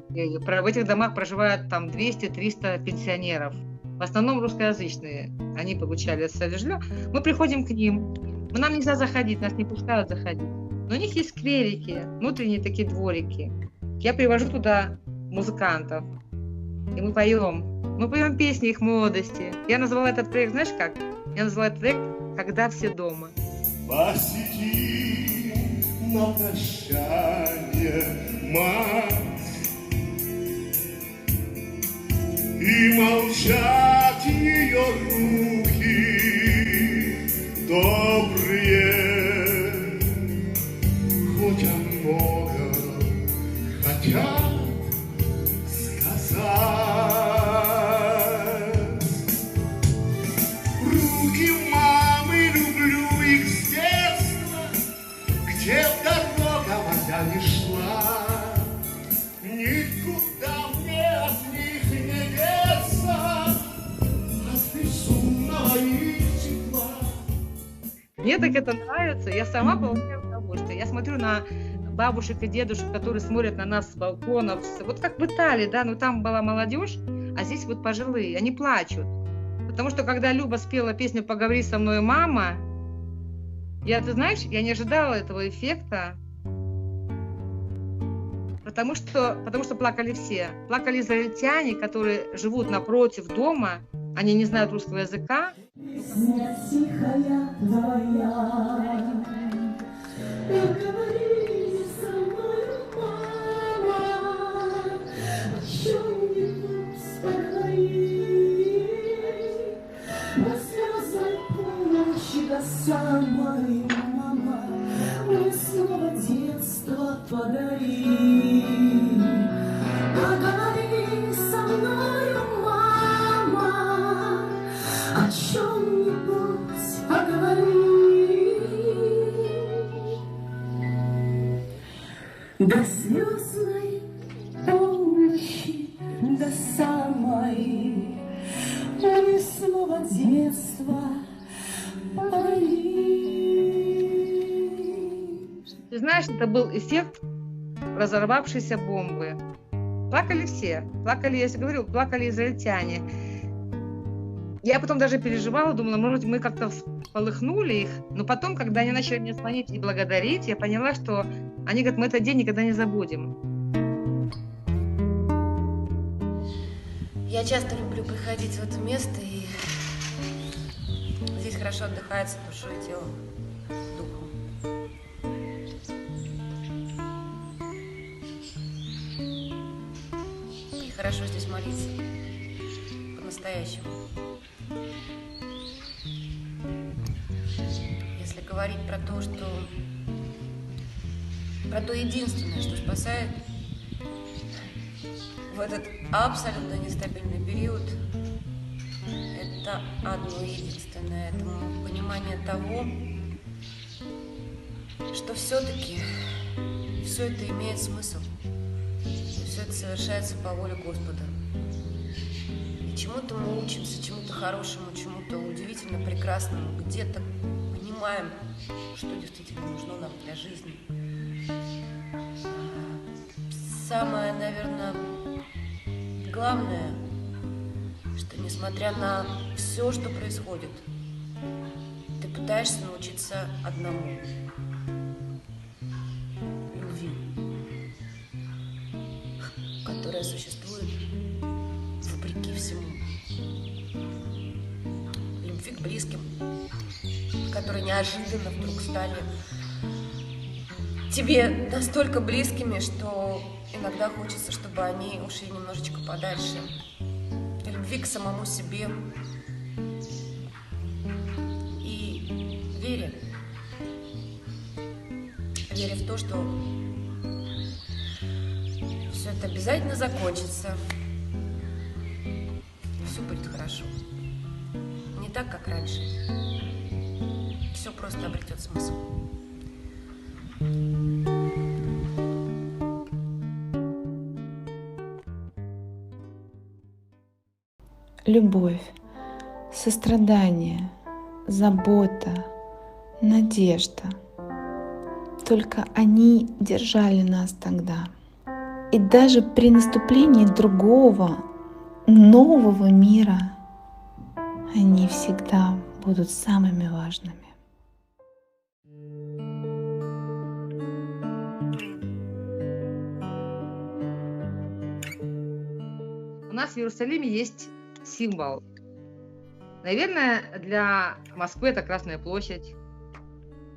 В этих домах проживают там 200-300 пенсионеров. В основном русскоязычные. Они получали социальное жилье. Мы приходим к ним. Нам нельзя заходить, нас не пускают заходить. Но у них есть скверики, внутренние такие дворики. Я привожу туда музыкантов. И мы поем. Мы поем песни их молодости. Я назвала этот проект, знаешь как? Я назвала этот проект «Когда все дома». Посиди на прощание, мать, и молчат ее руки добрые, хоть о многом хотят сказать. Руки мамы, люблю их с детства, где дорога моя не шла, никуда мне от них не деться, от безумного их тепла. Мне так это нравится, я сама получаю удовольствие. Я смотрю на бабушек и дедушек, которые смотрят на нас с балконов, вот как в Италии, да, но там была молодежь, а здесь вот пожилые, они плачут. Потому что когда Люба спела песню «Поговори со мной, мама», ты знаешь, я не ожидала этого эффекта, потому что плакали все. Плакали израильтяне, которые живут напротив дома, они не знают русского языка. Песня тихая твоя, поговори со мной, мама, о чем-нибудь поговори, до слезы полночи до самой, мама, мне снова детство подари. Поговори со мною, мама, о чем-нибудь поговори, до звездной полночи, до самой лесного детства Ты знаешь, это был эффект разорвавшейся бомбы. Плакали все. Плакали, я же говорю, плакали израильтяне. Я потом даже переживала, думала, может, мы как-то полыхнули их. Но потом, когда они начали мне звонить и благодарить, я поняла, что они говорят, мы этот день никогда не забудем. Я часто люблю приходить в это место, и здесь хорошо отдыхается душой и телом, духом. И хорошо здесь молиться, по-настоящему. Если говорить про то, что... про то единственное, что спасает в этот абсолютно нестабильный период, это одно единственное, это понимание того, что все-таки все это имеет смысл, все это совершается по воле Господа. И чему-то мы учимся, чему-то хорошему, чему-то удивительно прекрасному, где-то понимаем, что действительно нужно нам для жизни. Самое, наверное, главное, что несмотря на все, что происходит, ты пытаешься научиться одному – любви, которая существует вопреки всему. Любви к близким, которые неожиданно вдруг стали тебе настолько близкими, что иногда хочется, чтобы они ушли немножечко подальше. Любви к самому себе и вере. Вере в то, что все это обязательно закончится. И все будет хорошо. Не так, как раньше. Все просто обретет смысл. Любовь, сострадание, забота, надежда. Только они держали нас тогда. И даже при наступлении другого, нового мира, они всегда будут самыми важными. У нас в Иерусалиме есть символ. Наверное, для Москвы это Красная площадь.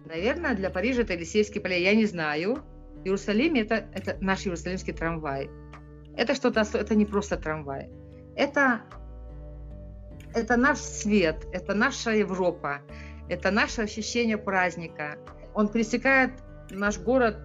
Наверное, для Парижа это Елисейские поля. Я не знаю. В Иерусалиме это наш иерусалимский трамвай. Это что-то, это не просто трамвай. Это наш свет, это наша Европа, это наше ощущение праздника. Он пересекает наш город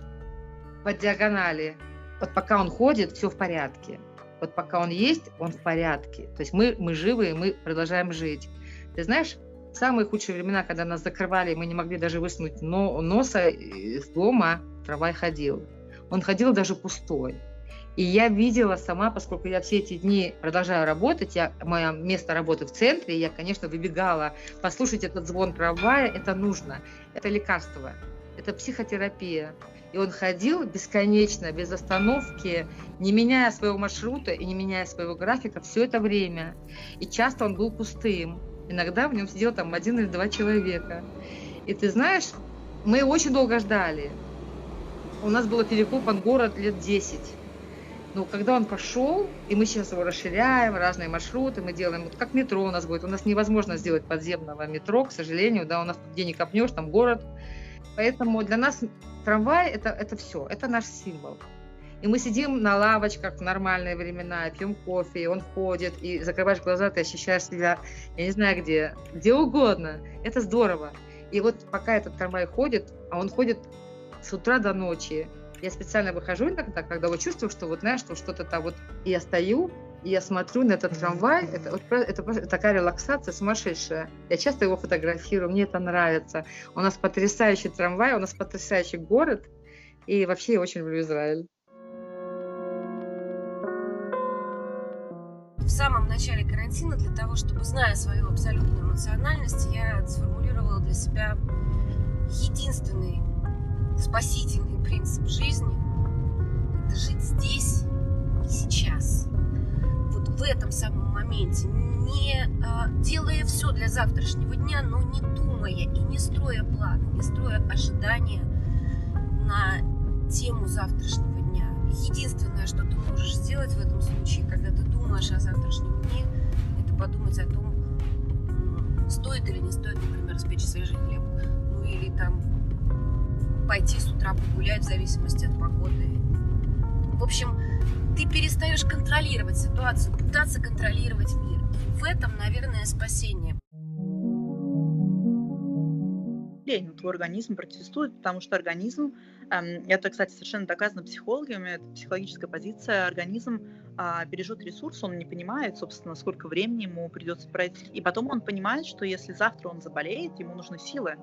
по диагонали. Вот пока он ходит, все в порядке. Вот пока он есть, он в порядке. То есть мы живы, и мы продолжаем жить. Ты знаешь, в самые худшие времена, когда нас закрывали, мы не могли даже высунуть носа из дома, трамвай ходил. Он ходил даже пустой. И я видела сама, поскольку я все эти дни продолжаю работать, мое место работы в центре, я, конечно, выбегала послушать этот звон трамвая, это нужно, это лекарство, это психотерапия. И он ходил бесконечно, без остановки, не меняя своего маршрута и не меняя своего графика все это время. И часто он был пустым. Иногда в нем сидел там 1 или 2 человека. И ты знаешь, мы очень долго ждали. У нас был перекопан город лет 10. Но когда он пошел, и мы сейчас его расширяем, разные маршруты мы делаем, вот как метро у нас будет. У нас невозможно сделать подземного метро, к сожалению, да, у нас где не копнешь, там город. Поэтому для нас трамвай это все, это наш символ. И мы сидим на лавочках в нормальные времена, пьем кофе, и он входит, и закрываешь глаза, ты ощущаешь себя, я не знаю где угодно. Это здорово. И вот пока этот трамвай ходит, а он ходит с утра до ночи, я специально выхожу иногда, когда вот чувствую, что вот знаешь, что что-то там вот, и я стою, и я смотрю на этот трамвай, это такая релаксация сумасшедшая. Я часто его фотографирую, мне это нравится. У нас потрясающий трамвай, у нас потрясающий город, И вообще я очень люблю Израиль. В самом начале карантина, для того, чтобы, зная свою абсолютную эмоциональность, я сформулировала для себя единственный спасительный принцип жизни – это жить здесь и сейчас. Вот в этом самом моменте, не делая все для завтрашнего дня, но не думая и не строя планы, не строя ожидания на тему завтрашнего дня. Единственное, что ты можешь сделать в этом случае, когда ты думаешь о завтрашнем дне, это подумать о том, стоит или не стоит, например, испечь свежий хлеб. Ну или там пойти с утра погулять, в зависимости от погоды. В общем, ты перестаешь контролировать ситуацию, пытаться контролировать мир. И в этом, наверное, спасение. Твой организм протестует, потому что организм, это, кстати, совершенно доказано психологами, это психологическая позиция, организм бережет ресурс, он не понимает, собственно, сколько времени ему придется пройти. И потом он понимает, что если завтра он заболеет, ему нужны силы.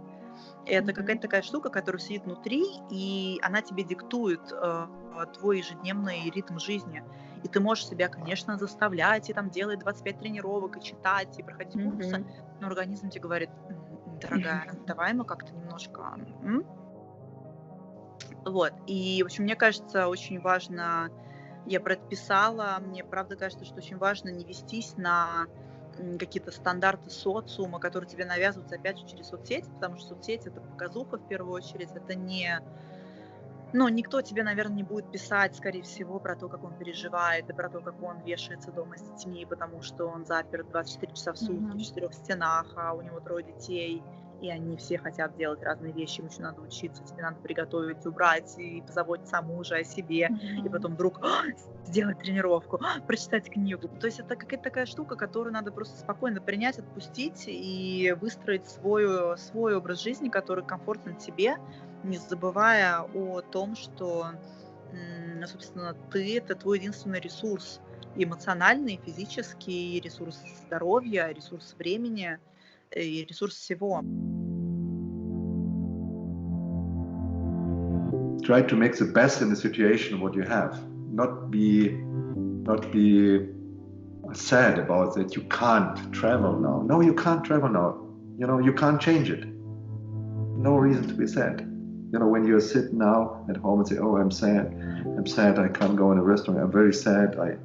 Это какая-то такая штука, которая сидит внутри, и она тебе диктует твой ежедневный ритм жизни. И ты можешь себя, конечно, заставлять, и там делать 25 тренировок, и читать, и проходить курсы, но организм тебе говорит: дорогая, давай мы как-то немножко... Вот. И, в общем, мне кажется, очень важно, я про это писала, мне правда кажется, что очень важно не вестись на какие-то стандарты социума, которые тебе навязываются, опять же, через соцсети, потому что соцсети — это показуха в первую очередь, это не... Ну, никто тебе, наверное, не будет писать, скорее всего, про то, как он переживает, и про то, как он вешается дома с детьми, потому что он заперт 24 часа в сутки в 4 стенах, а у него 3 детей, и они все хотят делать разные вещи, им еще надо учиться, тебе надо приготовить, убрать, и позаботиться о муже, о себе, и потом вдруг сделать тренировку, прочитать книгу. То есть это какая-то такая штука, которую надо просто спокойно принять, отпустить и выстроить свой образ жизни, который комфортен тебе, не забывая о том, что, собственно, ты — это твой единственный ресурс, эмоциональный, физический, ресурс здоровья, ресурс времени и ресурс всего. Try to make the best in the situation what you have. Not be sad about that you can't travel now. No, you can't travel now. You know, you can't change it. No reason to be sad. You know, when you sit now at home and say, oh, I'm sad, I can't go in a restaurant, I'm very sad, I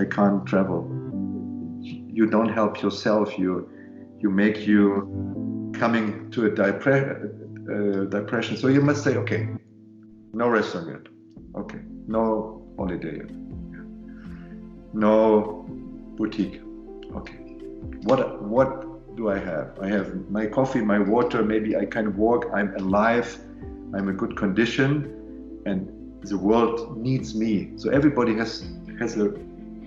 can't travel. You don't help yourself, you make you coming to a depression. So you must say, okay, no restaurant yet, okay, no holiday yet, no boutique, okay. What do I have? I have my coffee, my water, maybe I can walk, I'm alive, I'm in good condition, and the world needs me. So everybody has a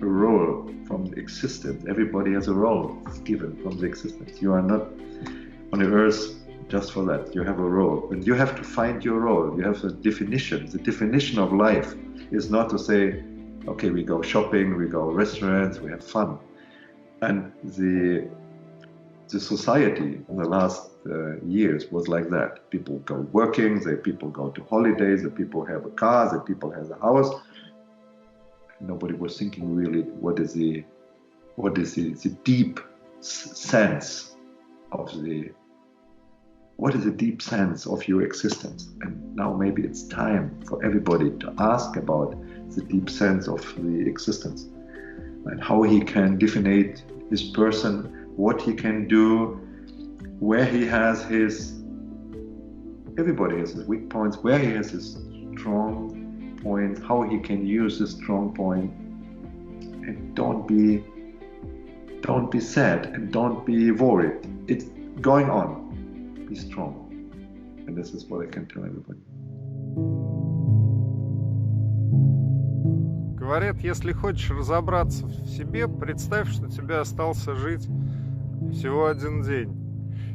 role from the existence. Everybody has a role given from the existence. You are not on the earth just for that. You have a role, and you have to find your role. You have a definition. The definition of life is not to say, okay, we go shopping, we go restaurants, we have fun. And the society in the last years was like that. People go working, people go to holidays, the people have a car, the people have a house. Nobody was thinking really what is the deep sense of your existence. And now maybe it's time for everybody to ask about the deep sense of the existence and how he can define his person, what he can do, where he has everybody has his weak points, where he has his strong points, how he can use his strong point. And don't be sad and don't be worried. It's going on. Be strong. And this is what I can tell everybody. Говорят, если хочешь разобраться в себе, представь, что тебе остался жить всего 1 день.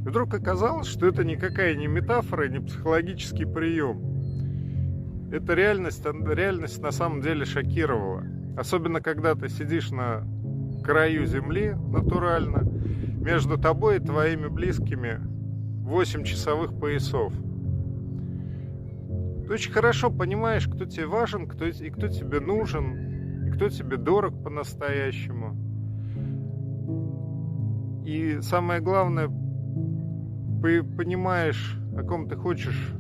И вдруг оказалось, что это никакая не метафора, не психологический прием. Эта реальность на самом деле шокировала. Особенно, когда ты сидишь на краю земли, натурально, между тобой и твоими близкими 8 часовых поясов. Ты очень хорошо понимаешь, кто тебе важен, и кто тебе нужен, и кто тебе дорог по-настоящему. И самое главное, понимаешь, о ком ты хочешь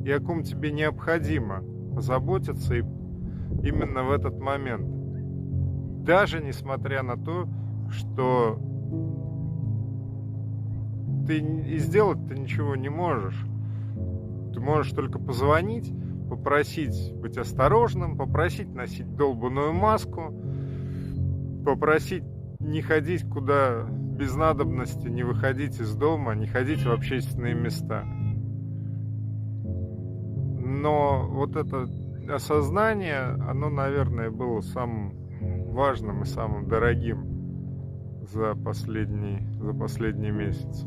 и о ком тебе необходимо заботиться именно в этот момент. Даже несмотря на то, что ты и сделать-то ничего не можешь. Ты можешь только позвонить, попросить быть осторожным, попросить носить долбаную маску, попросить не ходить куда без надобности, не выходить из дома, не ходить в общественные места. Но вот это осознание, оно, наверное, было самым важным и самым дорогим за последний месяц.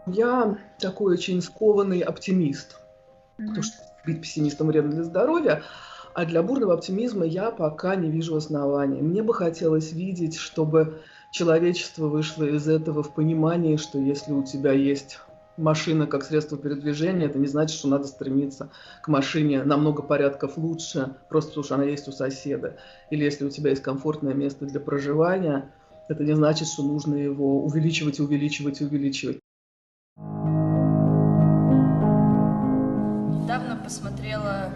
Я такой очень скованный оптимист, потому что быть пессимистом вредно для здоровья, а для бурного оптимизма я пока не вижу оснований. Мне бы хотелось видеть, чтобы человечество вышло из этого в понимании, что если у тебя есть машина как средство передвижения, это не значит, что надо стремиться к машине на много порядков лучше, просто потому что она есть у соседа. Или если у тебя есть комфортное место для проживания, это не значит, что нужно его увеличивать. Недавно посмотрела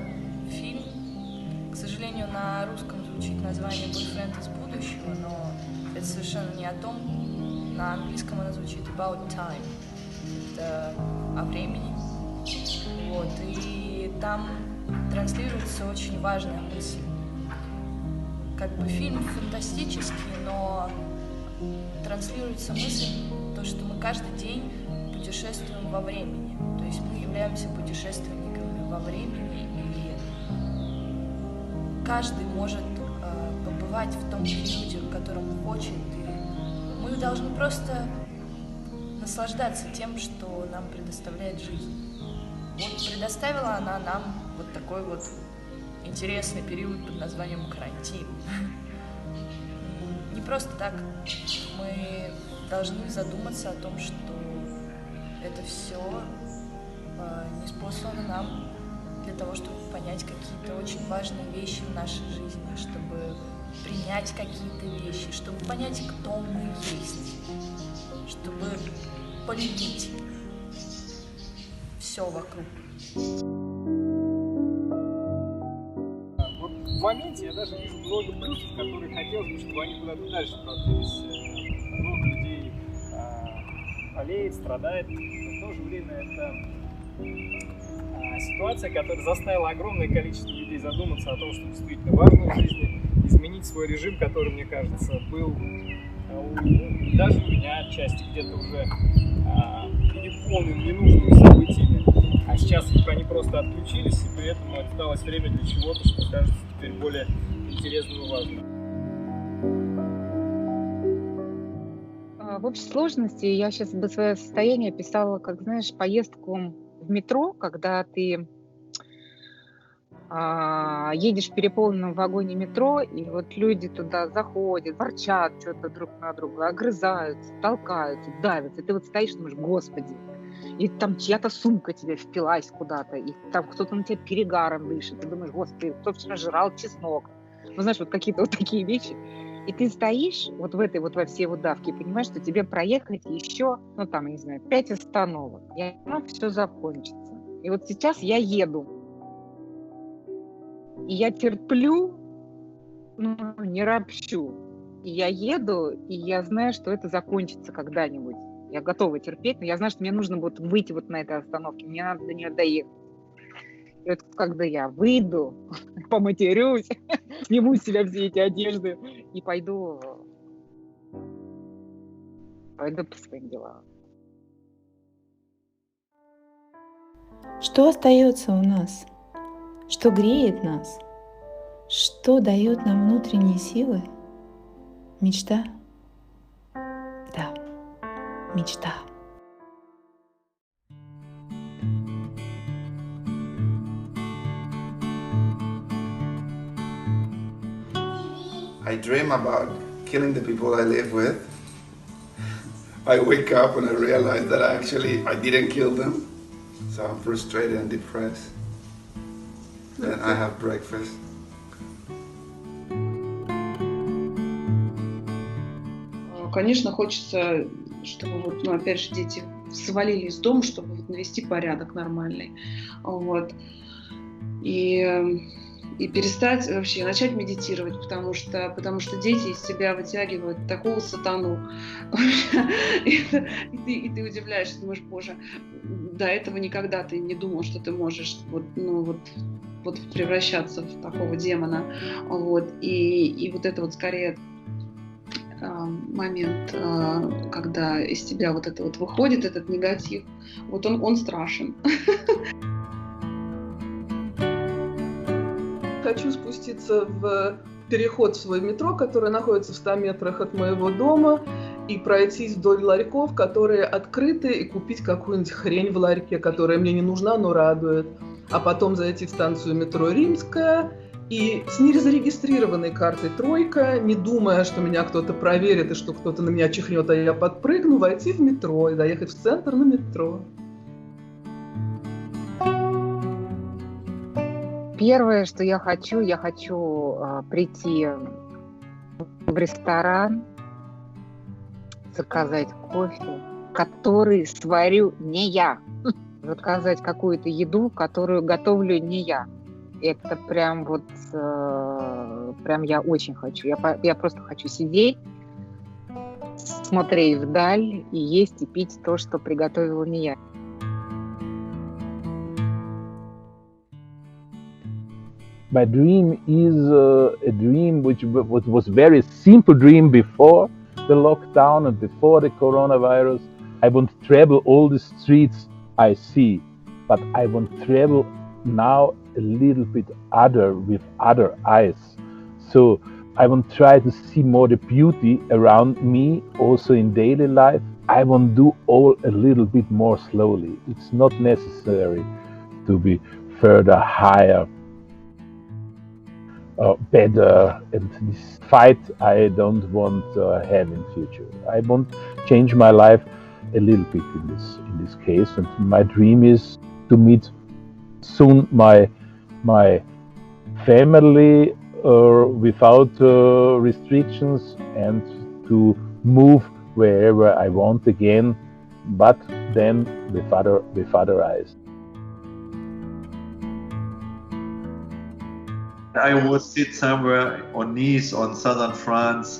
фильм, к сожалению, на русском звучит название «Бойфренд из будущего», но это совершенно не о том. На английском оно звучит «About Time». Это о времени. Вот. И там транслируется очень важная мысль. Как бы фильм фантастический, но транслируется мысль, то, что мы каждый день путешествуем во времени. То есть мы являемся путешественниками во времени, и каждый может побывать в том периоде, в котором хочет. И мы должны просто наслаждаться тем, что нам предоставляет жизнь. Вот предоставила она нам вот такой вот интересный период под названием карантин. Не просто так. Мы должны задуматься о том, что это все ниспослано нам для того, чтобы понять какие-то очень важные вещи в нашей жизни, чтобы принять какие-то вещи, чтобы понять, кто мы есть, чтобы полюбить все вокруг. Вот в моменте я даже вижу много плюсов, которые хотелось бы, чтобы они куда-то дальше продлились. Много людей болеет, страдает, но в то же время это ситуация, которая заставила огромное количество людей задуматься о том, что действительно важно в жизни, изменить свой режим, который, мне кажется, был даже у меня отчасти где-то уже переполнен ненужными событиями, а сейчас они просто отключились, и при этом осталось время для чего-то, что кажется теперь более интересным и важным. В общей сложности я сейчас бы свое состояние описала, как, знаешь, поездку в метро, когда ты едешь в переполненном вагоне метро, и вот люди туда заходят, ворчат что-то друг на друга, огрызаются, толкаются, давятся. И ты вот стоишь и думаешь, господи, и там чья-то сумка тебе впилась куда-то, и там кто-то на тебя перегаром дышит. Ты думаешь, господи, кто вчера жрал чеснок? Ну, знаешь, вот какие-то вот такие вещи. И ты стоишь вот в этой вот во всей вот давке и понимаешь, что тебе проехать еще, ну там, я не знаю, 5 остановок, и оно все закончится. И вот сейчас я еду. И я терплю, ну, не ропщу. И я еду, и я знаю, что это закончится когда-нибудь. Я готова терпеть, но я знаю, что мне нужно будет выйти вот на этой остановке. Мне надо до нее доехать. И вот когда я выйду, поматерюсь, сниму с себя все эти одежды и пойду по своим делам. Что остается у нас? Что греет нас? Что дает нам внутренние силы? Мечта? Да, мечта. I dream about killing the people I live with, I wake up and I realize that I didn't kill them. So I'm frustrated and depressed. Then I have breakfast. Конечно, хочется, чтобы вот, ну, опять же, дети свалили из дома, чтобы вот навести порядок нормальный. Вот. И перестать вообще, начать медитировать, потому что дети из себя вытягивают такого сатану. И ты удивляешься, думаешь, боже, до этого никогда ты не думал, что ты можешь вот превращаться в такого демона. Вот. И вот это вот скорее момент, когда из тебя вот это вот выходит, этот негатив, вот он страшен. Хочу спуститься в переход в свой метро, который находится в 100 метрах от моего дома, и пройтись вдоль ларьков, которые открыты, и купить какую-нибудь хрень в ларьке, которая мне не нужна, но радует. А потом зайти в станцию метро Римская и с незарегистрированной картой «Тройка», не думая, что меня кто-то проверит и что кто-то на меня чихнет, а я подпрыгну, войти в метро и доехать в центр на метро. Первое, что я хочу прийти в ресторан, заказать кофе, который сварю не я, заказать какую-то еду, которую готовлю не я. Это прям вот, прям я очень хочу. Я просто хочу сидеть, смотреть вдаль и есть и пить то, что приготовила не я. My dream is a dream which was very simple dream before the lockdown and before the coronavirus. I want to travel all the streets I see, but I want to travel now a little bit with other eyes. So I want to try to see more the beauty around me, also in daily life. I want to do all a little bit more slowly. It's not necessary to be further higher. Better, and this fight I don't want to have in future. I want to change my life a little bit in this case, and my dream is to meet soon my family without restrictions and to move wherever I want again, but then with other eyes. I would sit somewhere on Nice, on southern France,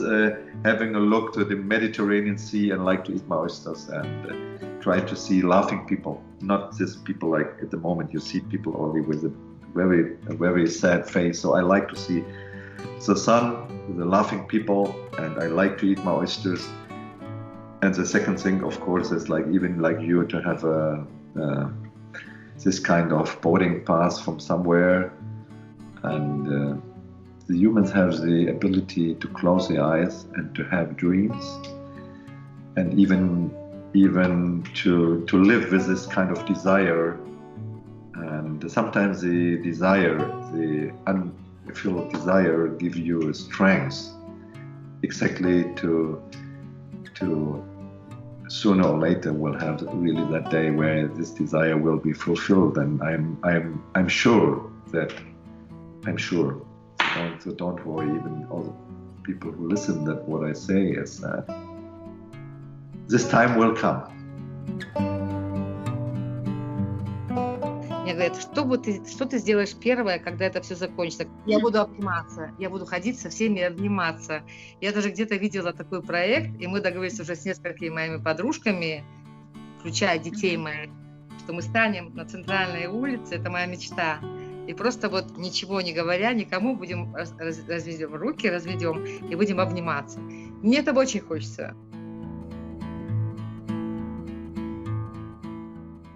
having a look to the Mediterranean Sea and like to eat my oysters and try to see laughing people. Not just people like at the moment you see people only with a very sad face. So I like to see the sun with the laughing people, and I like to eat my oysters. And the second thing, of course, is like even like you to have this kind of boarding pass from somewhere. And the humans have the ability to close their eyes and to have dreams, and even to live with this kind of desire. And sometimes the desire, the unfulfilled desire, give you strength exactly to sooner or later we'll have really that day where this desire will be fulfilled. And I'm sure that. I'm sure. So don't worry, even all the people who listen, that what I say is that this time will come. Мне говорят, что ты сделаешь первое, когда это все закончится? Я буду обниматься, я буду ходить со всеми и обниматься. Я даже где-то видела такой проект, и мы договорились уже с несколькими моими подружками, включая детей моих, что мы станем на центральной улице, это моя мечта. И просто вот ничего не говоря никому будем разведем руки, и будем обниматься. Мне этого очень хочется.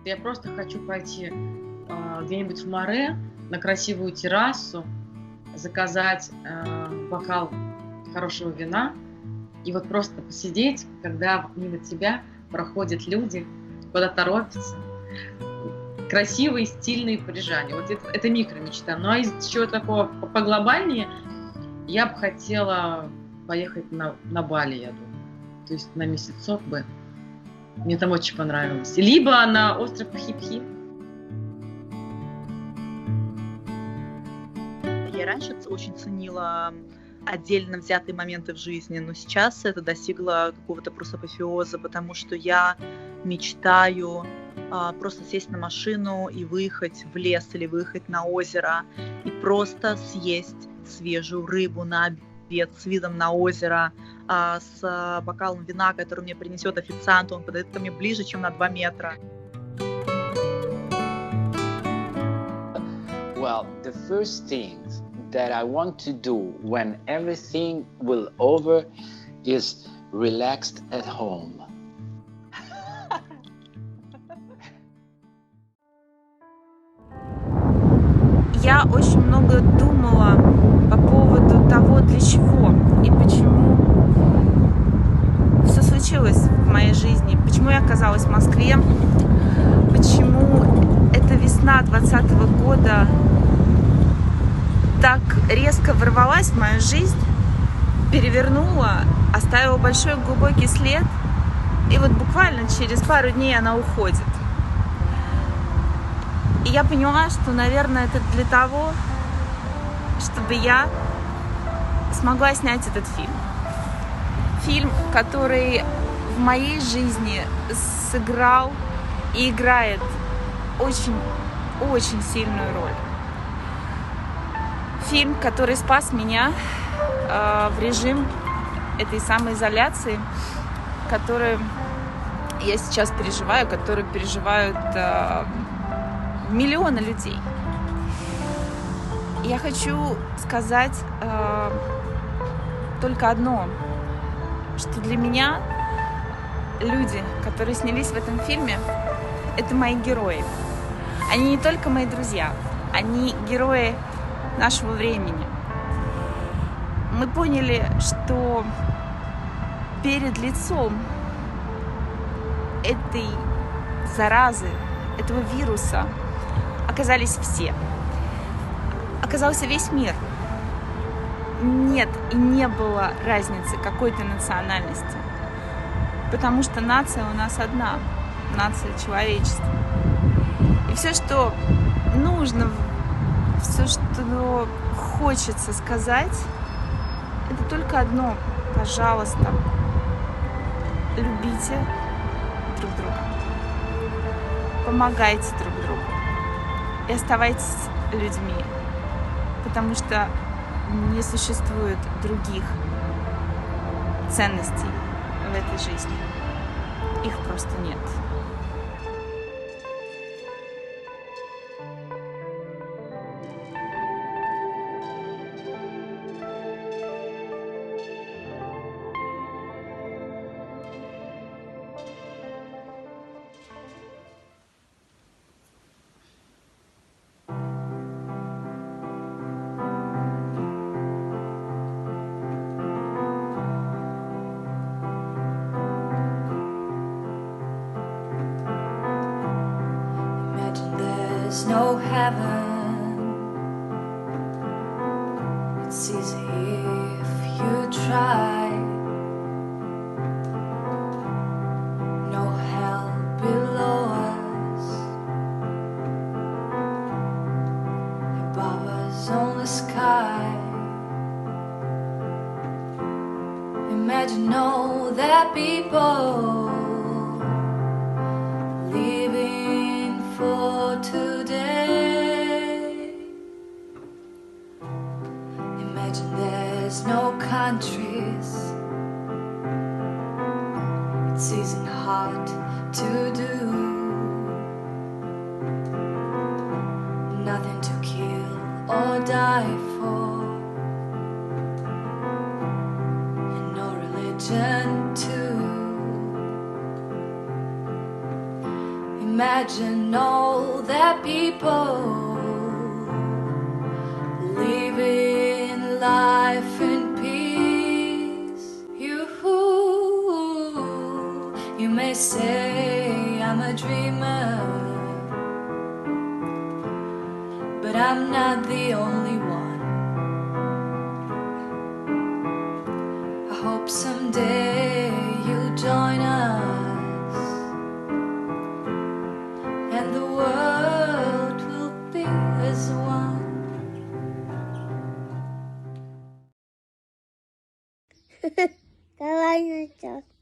Я просто хочу пойти где-нибудь в море, на красивую террасу, заказать бокал хорошего вина и вот просто посидеть, когда мимо тебя проходят люди, куда торопятся. Красивые, стильные парижане. Вот это микромечта. Ну а из чего такого поглобальнее, я бы хотела поехать на Бали, я думаю. То есть на месяцок бы Мне там очень понравилось. Либо на остров Пхи-Пхи. Я раньше очень ценила отдельно взятые моменты в жизни, но сейчас это достигло какого-то просто апофеоза, потому что я мечтаю просто сесть на машину и выехать в лес или выехать на озеро и просто съесть свежую рыбу на обед с видом на озеро, с бокалом вина, который мне принесет официант, он подойдет ко мне ближе, чем на 2 метра. Well, the first thing that I want to do when everything will over is relaxed at home. Я очень много думала по поводу того, для чего и почему все случилось в моей жизни, почему я оказалась в Москве, почему эта весна 2020 года так резко ворвалась в мою жизнь, перевернула, оставила большой глубокий след, и вот буквально через пару дней она уходит. И я поняла, что, наверное, это для того, чтобы я смогла снять этот фильм. Фильм, который в моей жизни сыграл и играет очень сильную роль. Фильм, который спас меня в режим этой самоизоляции, который я сейчас переживаю, который переживают миллионы людей. Я хочу сказать только одно, что для меня люди, которые снялись в этом фильме, это мои герои. Они не только мои друзья, они герои нашего времени. Мы поняли, что перед лицом этой заразы, этого вируса оказались все. Оказался весь мир. Нет и не было разницы какой-то национальности. Потому что нация у нас одна. Нация человечества. И все, что нужно, все, что хочется сказать, это только одно. Пожалуйста, любите друг друга. Помогайте друг другу. И оставайтесь людьми. Потому что не существует других ценностей в этой жизни. Их просто нет. No heaven, it's easy if you try. No hell below us, above us only sky. Imagine all that people living for today. Imagine there's no countries. It's easy and hard to do. Nothing to kill or die for, and no religion too. Imagine all that people living life in peace. You may say I'm a dreamer, but I'm not the only one. I hope someday you'll join us Давай начнем.